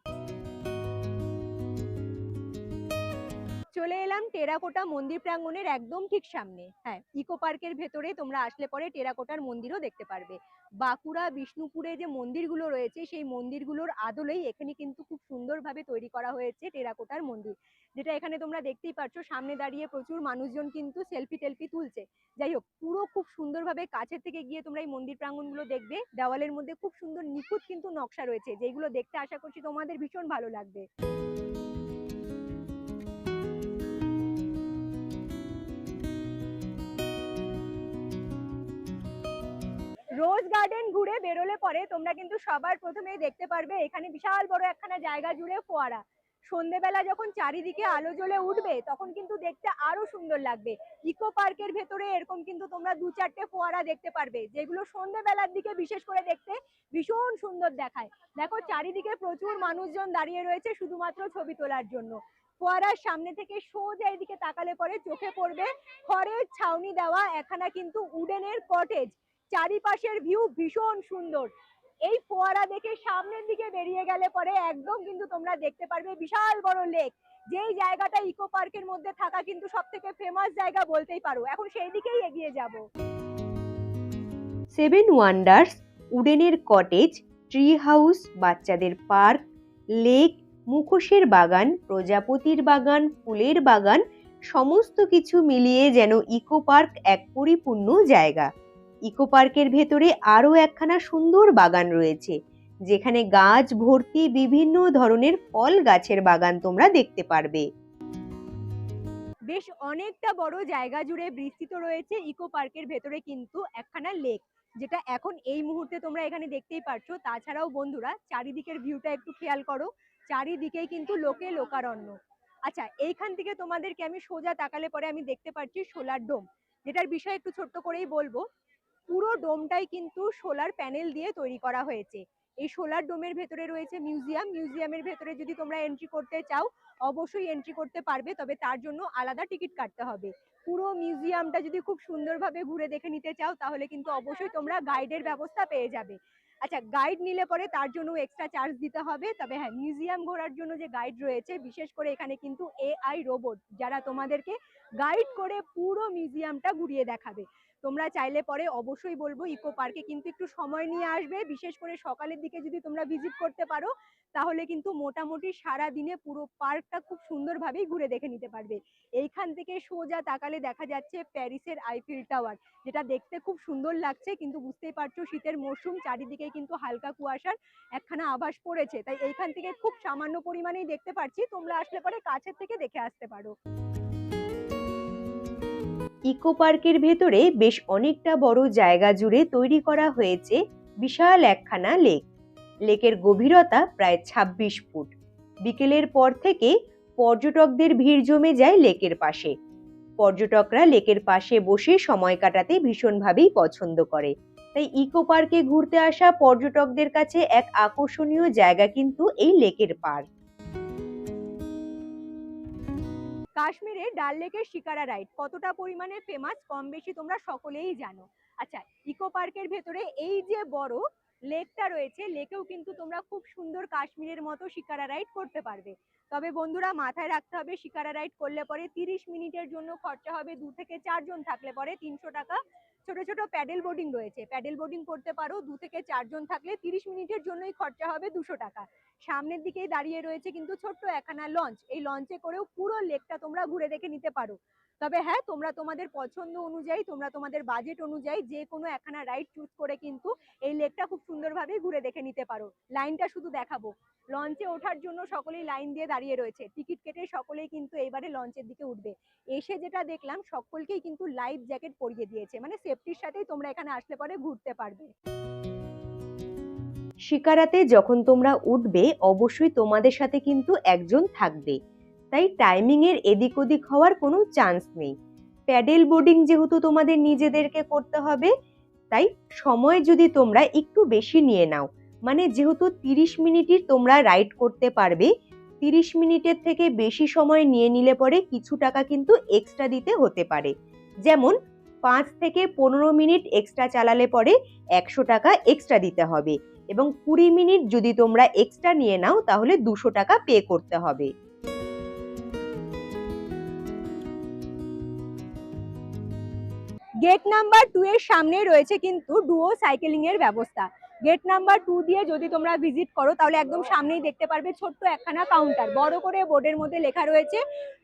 চলে এলাম টেরাকোটা মন্দির প্রাঙ্গণের একদম ঠিক সামনে। হ্যাঁ, ইকো পার্কের ভেতরে তোমরা আসলে পরে টেরাকোটার মন্দিরও দেখতে পারবে। বাঁকুড়া বিষ্ণুপুরে যে মন্দিরগুলো রয়েছে সেই মন্দিরগুলোর আদলেই এখানে কিন্তু খুব সুন্দরভাবে তৈরি করা হয়েছে টেরাকোটার মন্দির, যেটা এখানে তোমরা দেখতেই পাচ্ছ। সামনে দাঁড়িয়ে প্রচুর মানুষজন কিন্তু সেলফি টেলফি তুলছে। যাই হোক, পুরো খুব সুন্দরভাবে কাছের থেকে গিয়ে তোমরা এই মন্দির প্রাঙ্গণগুলো দেখবে। দেওয়ালের মধ্যে খুব সুন্দর নিখুঁত কিন্তু নকশা রয়েছে, যেগুলো দেখতে আশা করছি তোমাদের ভীষণ ভালো লাগবে। রোজ গার্ডেন ঘুরে বেরোলে পরে তোমরা কিন্তু সবার প্রথমেই দেখতে পারবে এখানে বিশাল বড় একখানা জায়গা জুড়ে ফোয়ারা। সন্ধেবেলা যখন চারিদিকে আলো জ্বলে উঠবে তখন কিন্তু দেখতে আরো সুন্দর লাগবে। ইকো পার্কের ভেতরে এরকম কিন্তু তোমরা 2-4টে ফোয়ারা দেখতে পারবে, যেগুলো সন্ধেবেলার দিকে বিশেষ করে দেখতে ভীষণ সুন্দর দেখায়। দেখো চারিদিকে প্রচুর মানুষজন দাঁড়িয়ে রয়েছে শুধুমাত্র ছবি তোলার জন্য। ফোয়ারার সামনে থেকে সোজা এদিকে তাকালে পরে চোখে পড়বে খড়ের ছাউনি দেওয়া একখানা কিন্তু উডেনের কটেজ। চারিপাশের ভিউ ভীষণ সুন্দর। এই ফোয়ারা দেখে সামনের দিকে বেরিয়ে গেলে পরে একদম কিন্তু তোমরা দেখতে পারবে বিশাল বড় লেক, যেই জায়গাটা ইকো পার্কের মধ্যে থাকা কিন্তু সব থেকে ফেমাস জায়গা বলতেই পারো। এখন সেই দিকেই এগিয়ে যাব। সেভেন ওয়ান্ডার্স, উডেনের কটেজ, ট্রি হাউস, বাচ্চাদের পার্ক, লেক, মুখোশের বাগান, প্রজাপতির বাগান, ফুলের বাগান, সমস্ত কিছু মিলিয়ে যেন ইকো পার্ক এক পরিপূর্ণ জায়গা। ইকো পার্কের ভেতরে আরও একখানা সুন্দর বাগান রয়েছে, যেখানে গাছ ভর্তি বিভিন্ন ধরনের ফল গাছের বাগান তোমরা দেখতে পারবে। বেশ অনেকটা বড় জায়গা জুড়ে বিস্তৃত রয়েছে ইকো পার্কের ভেতরে কিন্তু একখানা লেক, যেটা এখন এই মুহূর্তে তোমরা এখানে দেখতেই পারছো। তাছাড়াও বন্ধুরা চারিদিকের ভিউটা একটু খেয়াল করো, চারিদিকেই কিন্তু লোকে লোকারণ্য। আচ্ছা, এইখান থেকে তোমাদেরকে আমি সোজা তাকালে পরে আমি দেখতে পাচ্ছি সোলার ডোম, যেটার বিষয়ে একটু ছোট্ট করেই বলবো। পুরো ডোমটাই কিন্তু সোলার প্যানেল দিয়ে তৈরি করা হয়েছে। এই সোলার ডোমের ভেতরে রয়েছে মিউজিয়াম। মিউজিয়ামের ভেতরে যদি তোমরা এন্ট্রি করতে চাও অবশ্যই এন্ট্রি করতে পারবে, তবে তার জন্য আলাদা টিকিট কাটতে হবে। পুরো মিউজিয়ামটা যদি খুব সুন্দরভাবে ঘুরে দেখে নিতে চাও তাহলে কিন্তু অবশ্যই তোমরা গাইডের ব্যবস্থা পেয়ে যাবে। আচ্ছা, গাইড নিলে পরে তার জন্য এক্সট্রা চার্জ দিতে হবে। তবে হ্যাঁ, মিউজিয়াম ঘোরার জন্য যে গাইড রয়েছে, বিশেষ করে এখানে কিন্তু এআই রোবট যারা তোমাদেরকে গাইড করে পুরো মিউজিয়ামটা ঘুরিয়ে দেখাবে। তোমরা চাইলে পরে অবশ্যই বলবো ইকো পার্কে কিন্তু একটু সময় নিয়ে আসবে। বিশেষ করে সকালের দিকে যদি তোমরা ভিজিট করতে পারো তাহলে কিন্তু মোটামুটি সারা দিনে পুরো পার্কটা খুব সুন্দরভাবেই ঘুরে দেখে নিতে পারবে। এইখান থেকে সোজা তাকালে দেখা যাচ্ছে প্যারিসের আইফেল টাওয়ার, যেটা দেখতে খুব সুন্দর লাগছে। কিন্তু বুঝতেই পারছো শীতের মরশুম, চারিদিকে কিন্তু হালকা কুয়াশার একখানা আভাস পড়েছে, তাই এইখান থেকে খুব সামান্য পরিমাণেই দেখতে পাচ্ছি। তোমরা আসলে পরে কাছের থেকে দেখে আসতে পারো। ইকো পার্কের ভেতরে বেশ অনেকটা বড় জায়গা জুড়ে তৈরি করা হয়েছে বিশাল একখানা লেক। লেকের গভীরতা প্রায় ২৬ ফুট। বিকেলের পর থেকে পর্যটকদের ভিড় জমে যায় লেকের পাশে। পর্যটকরা লেকের পাশে বসে সময় কাটাতে ভীষণভাবেই পছন্দ করে, তাই ইকো পার্কে ঘুরতে আসা পর্যটকদের কাছে এক আকর্ষণীয় জায়গা কিন্তু এই লেকের পার্ক। কাশ্মীরে ডাল লেকের শিকারা রাইড কতটা পরিমাণে ফেমাস কম বেশি তোমরা সকলেই জানো। আচ্ছা, ইকো পার্কের ভেতরে এই যে বড় লেকটা রয়েছে, লেকেও কিন্তু তোমরা খুব সুন্দর কাশ্মীরের মতো শিকারা রাইড করতে পারবে। তবে বন্ধুরা মাথায় রাখতে হবে, শিকারা রাইড করলে পরে 30 মিনিটের জন্য খরচা হবে 2 থেকে 4 জন থাকলে পরে 300 টাকা। ছোট ছোট প্যাডেল বোর্ডিং রয়েছে, প্যাডেল বোর্ডিং করতে পারো। 2 থেকে 4 জন থাকলে 30 মিনিটের জন্যই খরচা হবে 200 টাকা। সামনের দিকেই দাঁড়িয়ে রয়েছে কিন্তু ছোট্ট একখানা লঞ্চ, এই লঞ্চে করেও পুরো লেকটা তোমরা ঘুরে দেখে নিতে পারো। তবে হ্যাঁ, তোমরা তোমাদের পছন্দ অনুযায়ী, তোমরা তোমাদের বাজেট অনুযায়ী যে কোনো একখানা রাইড চুজ করে কিন্তু এই লেকটা খুব সুন্দরভাবে ঘুরে দেখে নিতে পারো। লাইনটা শুধু দেখাবো, লঞ্চে ওঠার জন্য সকলেই লাইন দিয়ে দাঁড়িয়ে রয়েছে। টিকিট কেটে সকলেই কিন্তু এইবারে লঞ্চের দিকে উঠবে। এসে যেটা দেখলাম সকলকেই কিন্তু লাইফ জ্যাকেট পরিয়ে দিয়েছে, মানে সেফটির সাথেই তোমরা এখানে আসলে পরে ঘুরতে পারবে। শিকারাতে যখন তোমরা উঠবে অবশ্যই তোমাদের সাথে কিন্তু একজন থাকবে, তাই টাইমিং এর এদিক ওদিক হওয়ার কোনো চান্স নেই। প্যাডেল বোর্ডিং যেহেতু তোমাদের নিজেদেরকে করতে হবে, তাই সময় যদি তোমরা একটু বেশি নিয়ে নাও, মানে যেহেতু 30 মিনিটই তোমরা রাইড করতে পারবে, 30 মিনিটের থেকে বেশি সময় নিয়ে নিলে পরে কিছু টাকা কিন্তু এক্সট্রা দিতে হতে পারে। যেমন 5 থেকে 15 মিনিট এক্সট্রা চালালে পরে 100 টাকা এক্সট্রা দিতে হবে, এবং 20 মিনিট যদি তোমরা এক্সট্রা নিয়ে নাও তাহলে 200 টাকা পে করতে হবে। গেট নাম্বার 2 এর সামনে রয়েছে কিন্তু ডুও সাইকেলিং এর ব্যবস্থা। গেট নাম্বার 2 দিয়ে যদি তোমরা ভিজিট করো তাহলে একদম সামনেই দেখতে পারবে ছোট্ট একখানা কাউন্টার, বড় করে বোর্ডের মধ্যে লেখা রয়েছে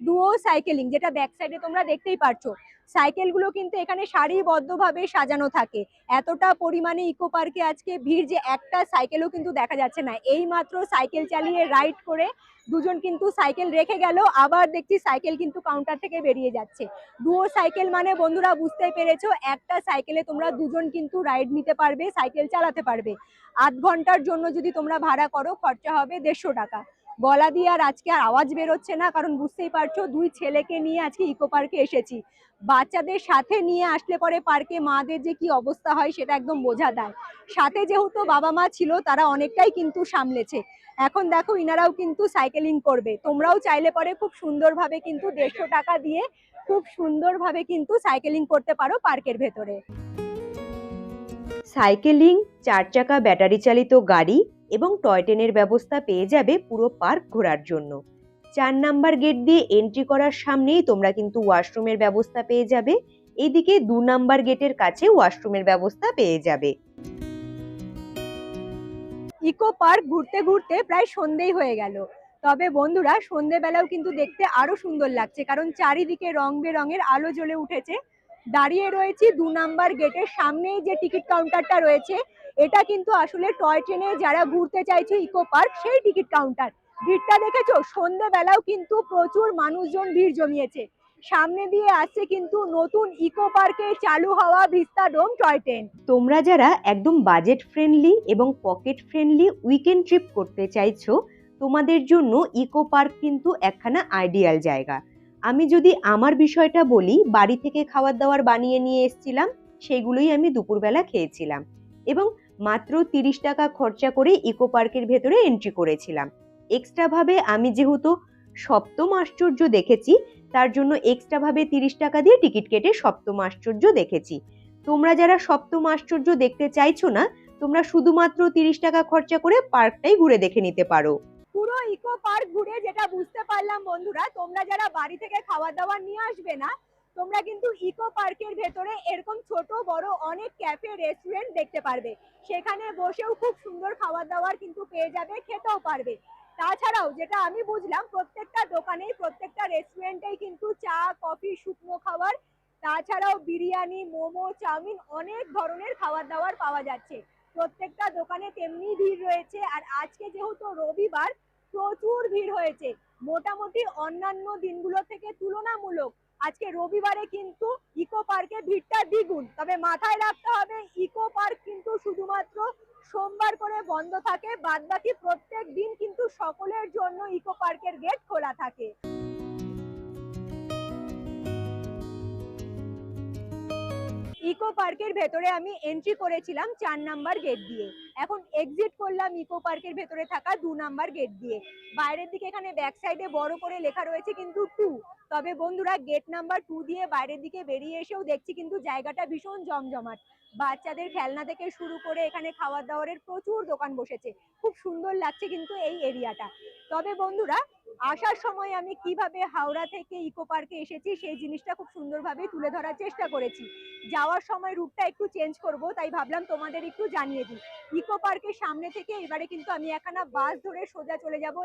ডুও সাইকেলিং, যেটা ব্যাক সাইডে তোমরা দেখতেই পারছো। সাইকেলগুলো কিন্তু এখানে সারিবদ্ধভাবে সাজানো থাকে। এতটা পরিমাণে ইকো পার্কে আজকে ভিড় যে একটা সাইকেলও কিন্তু দেখা যাচ্ছে না। এই মাত্র সাইকেল চালিয়ে রাইড করে দুজন কিন্তু সাইকেল রেখে গেল, আবার দেখছি সাইকেল কিন্তু কাউন্টার থেকে বেরিয়ে যাচ্ছে। ডুও সাইকেল মানে বন্ধুরা বুঝতেই পেরেছো, একটা সাইকেলে তোমরা দুজন কিন্তু রাইড নিতে পারবে, সাইকেল চালাতে পারবে। আধ ঘন্টার জন্য যদি তোমরা ভাড়া করো খরচা হবে 150 টাকা। গলা দিয়ে আর আজকে আর আওয়াজ বেরোচ্ছে না, কারণ বুঝতেই পারছো দুই ছেলেকে নিয়ে আজকে ইকো পার্কে এসেছি। বাচ্চাদের সাথে নিয়ে আসলে পরে পার্কে মাদের যে কি অবস্থা হয় সেটা একদম বোঝা দেয়। সাথে যেহেতু বাবা মা ছিল তারা অনেকটাই কিন্তু সামলেছে। এখন দেখো ইনারাও কিন্তু সাইকেলিং করবে, তোমরাও চাইলে পরে খুব সুন্দরভাবে কিন্তু 150 টাকা দিয়ে খুব সুন্দরভাবে কিন্তু সাইকেলিং করতে পারো পার্কের ভেতরে। সাইকেলিং, 4 চাকা ব্যাটারি চালিত গাড়ি এবং টয় ট্রেনের ব্যবস্থা পেয়ে যাবে পুরো পার্ক ঘোরার জন্য। 4 নাম্বার গেট দিয়ে এন্ট্রি করার সামনেই তোমরা কিন্তু ওয়াশরুমের ব্যবস্থা পেয়ে যাবে। এইদিকে 2 নাম্বার গেটের কাছে ওয়াশরুমের ব্যবস্থা পেয়ে যাবে। ইকো পার্ক ঘুরতে ঘুরতে প্রায় সন্ধেই হয়ে গেল। তবে বন্ধুরা সন্ধেবেলাও কিন্তু দেখতে আরো সুন্দর লাগছে, কারণ চারিদিকে রং বেরঙের আলো জ্বলে উঠেছে। দাঁড়িয়ে রয়েছি 2 নাম্বার গেটের সামনেই যে টিকিট কাউন্টারটা রয়েছে, এটা কিন্তু আসলে টয় ট্রেনে যারা ঘুরতে চাইছে ইকো পার্ক সেই টিকিট কাউন্টার। ভিড়টা দেখেছো? সন্ধেবেলাও কিন্তু প্রচুর মানুষজন ভিড় জমিয়েছে। সামনে দিয়ে আসছে কিন্তু নতুন ইকো পার্কে চালু হওয়া ভিস্তাডোম টয় ট্রেন। তোমরা যারা একদম বাজেট ফ্রেন্ডলি এবং পকেট ফ্রেন্ডলি উইকেন্ড ট্রিপ করতে চাইছো, তোমাদের জন্য ইকো পার্ক কিন্তু একখানা আইডিয়াল জায়গা। আমি যদি আমার বিষয়টা বলি, বাড়ি থেকে খাবার দাবার বানিয়ে নিয়ে এসেছিলাম, সেগুলোই আমি দুপুরবেলা খেয়েছিলাম এবং মাত্র 30 টাকা খরচা করে ইকো পার্কের ভেতরে এন্ট্রি করেছিলাম। এক্সট্রা ভাবে আমি যেহেতু সপ্তম আশ্চর্য দেখেছি, তার জন্য এক্সট্রা ভাবে 30 টাকা দিয়ে টিকিট কেটে সপ্তম আশ্চর্য দেখেছি। তোমরা যারা সপ্তম আশ্চর্য দেখতে চাইছো না, তোমরা শুধুমাত্র 30 টাকা খরচা করে পার্কটাই ঘুরে দেখে নিতে পারো। পুরো ইকো পার্ক ঘুরে যেটা বুঝতে পারলাম বন্ধুরা, তোমরা যারা বাড়ি থেকে খাওয়া দাওয়া নিয়ে আসবে না, তোমরা কিন্তু ইকো পার্কের ভেতরে এরকম ছোট বড় অনেক ক্যাফে রেস্টুরেন্ট দেখতে পারবে। সেখানে বসেও খুব সুন্দর খাবার দাবার কিন্তু পেয়ে যাবে, খেতেও পারবে। তাছাড়াও যেটা আমি বুঝলাম, প্রত্যেকটা দোকানেই প্রত্যেকটা রেস্টুরেন্টেই কিন্তু চা কফি শুকনো খাবার, তাছাড়াও বিরিয়ানি মোমো চাউমিন অনেক ধরনের খাবার দাবার পাওয়া যাচ্ছে। প্রত্যেকটা দোকানে তেমনি ভিড় রয়েছে। আর আজকে যেহেতু রবিবার, প্রচুর ভিড় হয়েছে। মোটামুটি অন্যান্য দিনগুলো থেকে তুলনামূলক আজকে রবিবারে কিন্তু ইকো পার্কে ভিড়টা দ্বিগুণ। তবে মাথায় রাখতে হবে, ইকো পার্ক কিন্তু শুধুমাত্র সোমবার করে বন্ধ থাকে, বাদবাকি প্রত্যেক দিন কিন্তু সকলের জন্য ইকো পার্কের গেট খোলা থাকে। ইকো পার্কের ভেতরে আমি এন্ট্রি করেছিলাম 4 নাম্বার গেট দিয়ে, এখন এক্সিট করলাম ইকো পার্কের ভেতরে থাকা 2 নাম্বার গেট দিয়ে। বাইরের দিকে এখানে ব্যাক সাইডে বড় করে লেখা রয়েছে কিন্তু 2। তবে বন্ধুরা গেট নাম্বার 2 দিয়ে বাইরের দিকে বেরিয়ে এসেও দেখছি কিন্তু জায়গাটা ভীষণ জমজমাট। বাচ্চাদের খেলনা থেকে শুরু করে এখানে খাবার দাবারের প্রচুর দোকান বসেছে। খুব সুন্দর লাগছে কিন্তু এই এরিয়াটা। তবে বন্ধুরা আসার সময় আমি কিভাবে হাওড়া থেকে ইকো পার্কে এসেছি সেই জিনিসটা খুব সুন্দরভাবে তুলে ধরার চেষ্টা করেছি। যাওয়ার সময় রুটটা একটু চেঞ্জ করব, তাই ভাবলাম তোমাদের একটু জানিয়ে দিই। ইকো পার্কের সামনে থেকে এবারে কিন্তু আমি একখানা বাস ধরে সোজা চলে যাব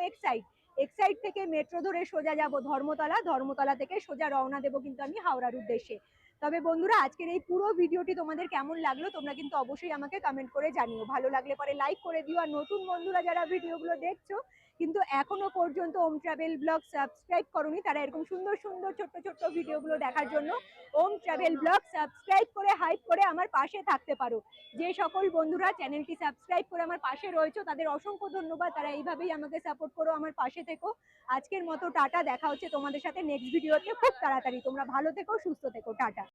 এক্সাইড থেকে মেট্রো ধরে সোজা যাব ধর্মতলা থেকে সোজা রওনা দেবো কিন্তু আমি হাওড়ার উদ্দেশ্যে। তবে বন্ধুরা আজকের এই পুরো ভিডিওটি তোমাদের কেমন লাগলো তোমরা কিন্তু অবশ্যই আমাকে কমেন্ট করে জানিও। ভালো লাগলে পরে লাইক করে দিও। আর নতুন বন্ধুরা যারা ভিডিওগুলো দেখছো কিন্তু এখনো পর্যন্ত ওম ট্রাভেল ব্লগ সাবস্ক্রাইব করোনি, তারা এরকম সুন্দর সুন্দর ছোট্ট ছোট্ট ভিডিওগুলো দেখার জন্য ওম ট্রাভেল ব্লগ সাবস্ক্রাইব করে হাইপ করে আমার পাশে থাকতে পারো। যে সকল বন্ধুরা চ্যানেলটি সাবস্ক্রাইব করে আমার পাশে রয়েছে তাদের অসংখ্য ধন্যবাদ। তারা এইভাবেই আমাকে সাপোর্ট করো, আমার পাশে থেকো। আজকের মতো টাটা, দেখা হচ্ছে তোমাদের সাথে নেক্সট ভিডিওতে খুব তাড়াতাড়ি। তোমরা ভালো থেকো, সুস্থ থেকো, টাটা।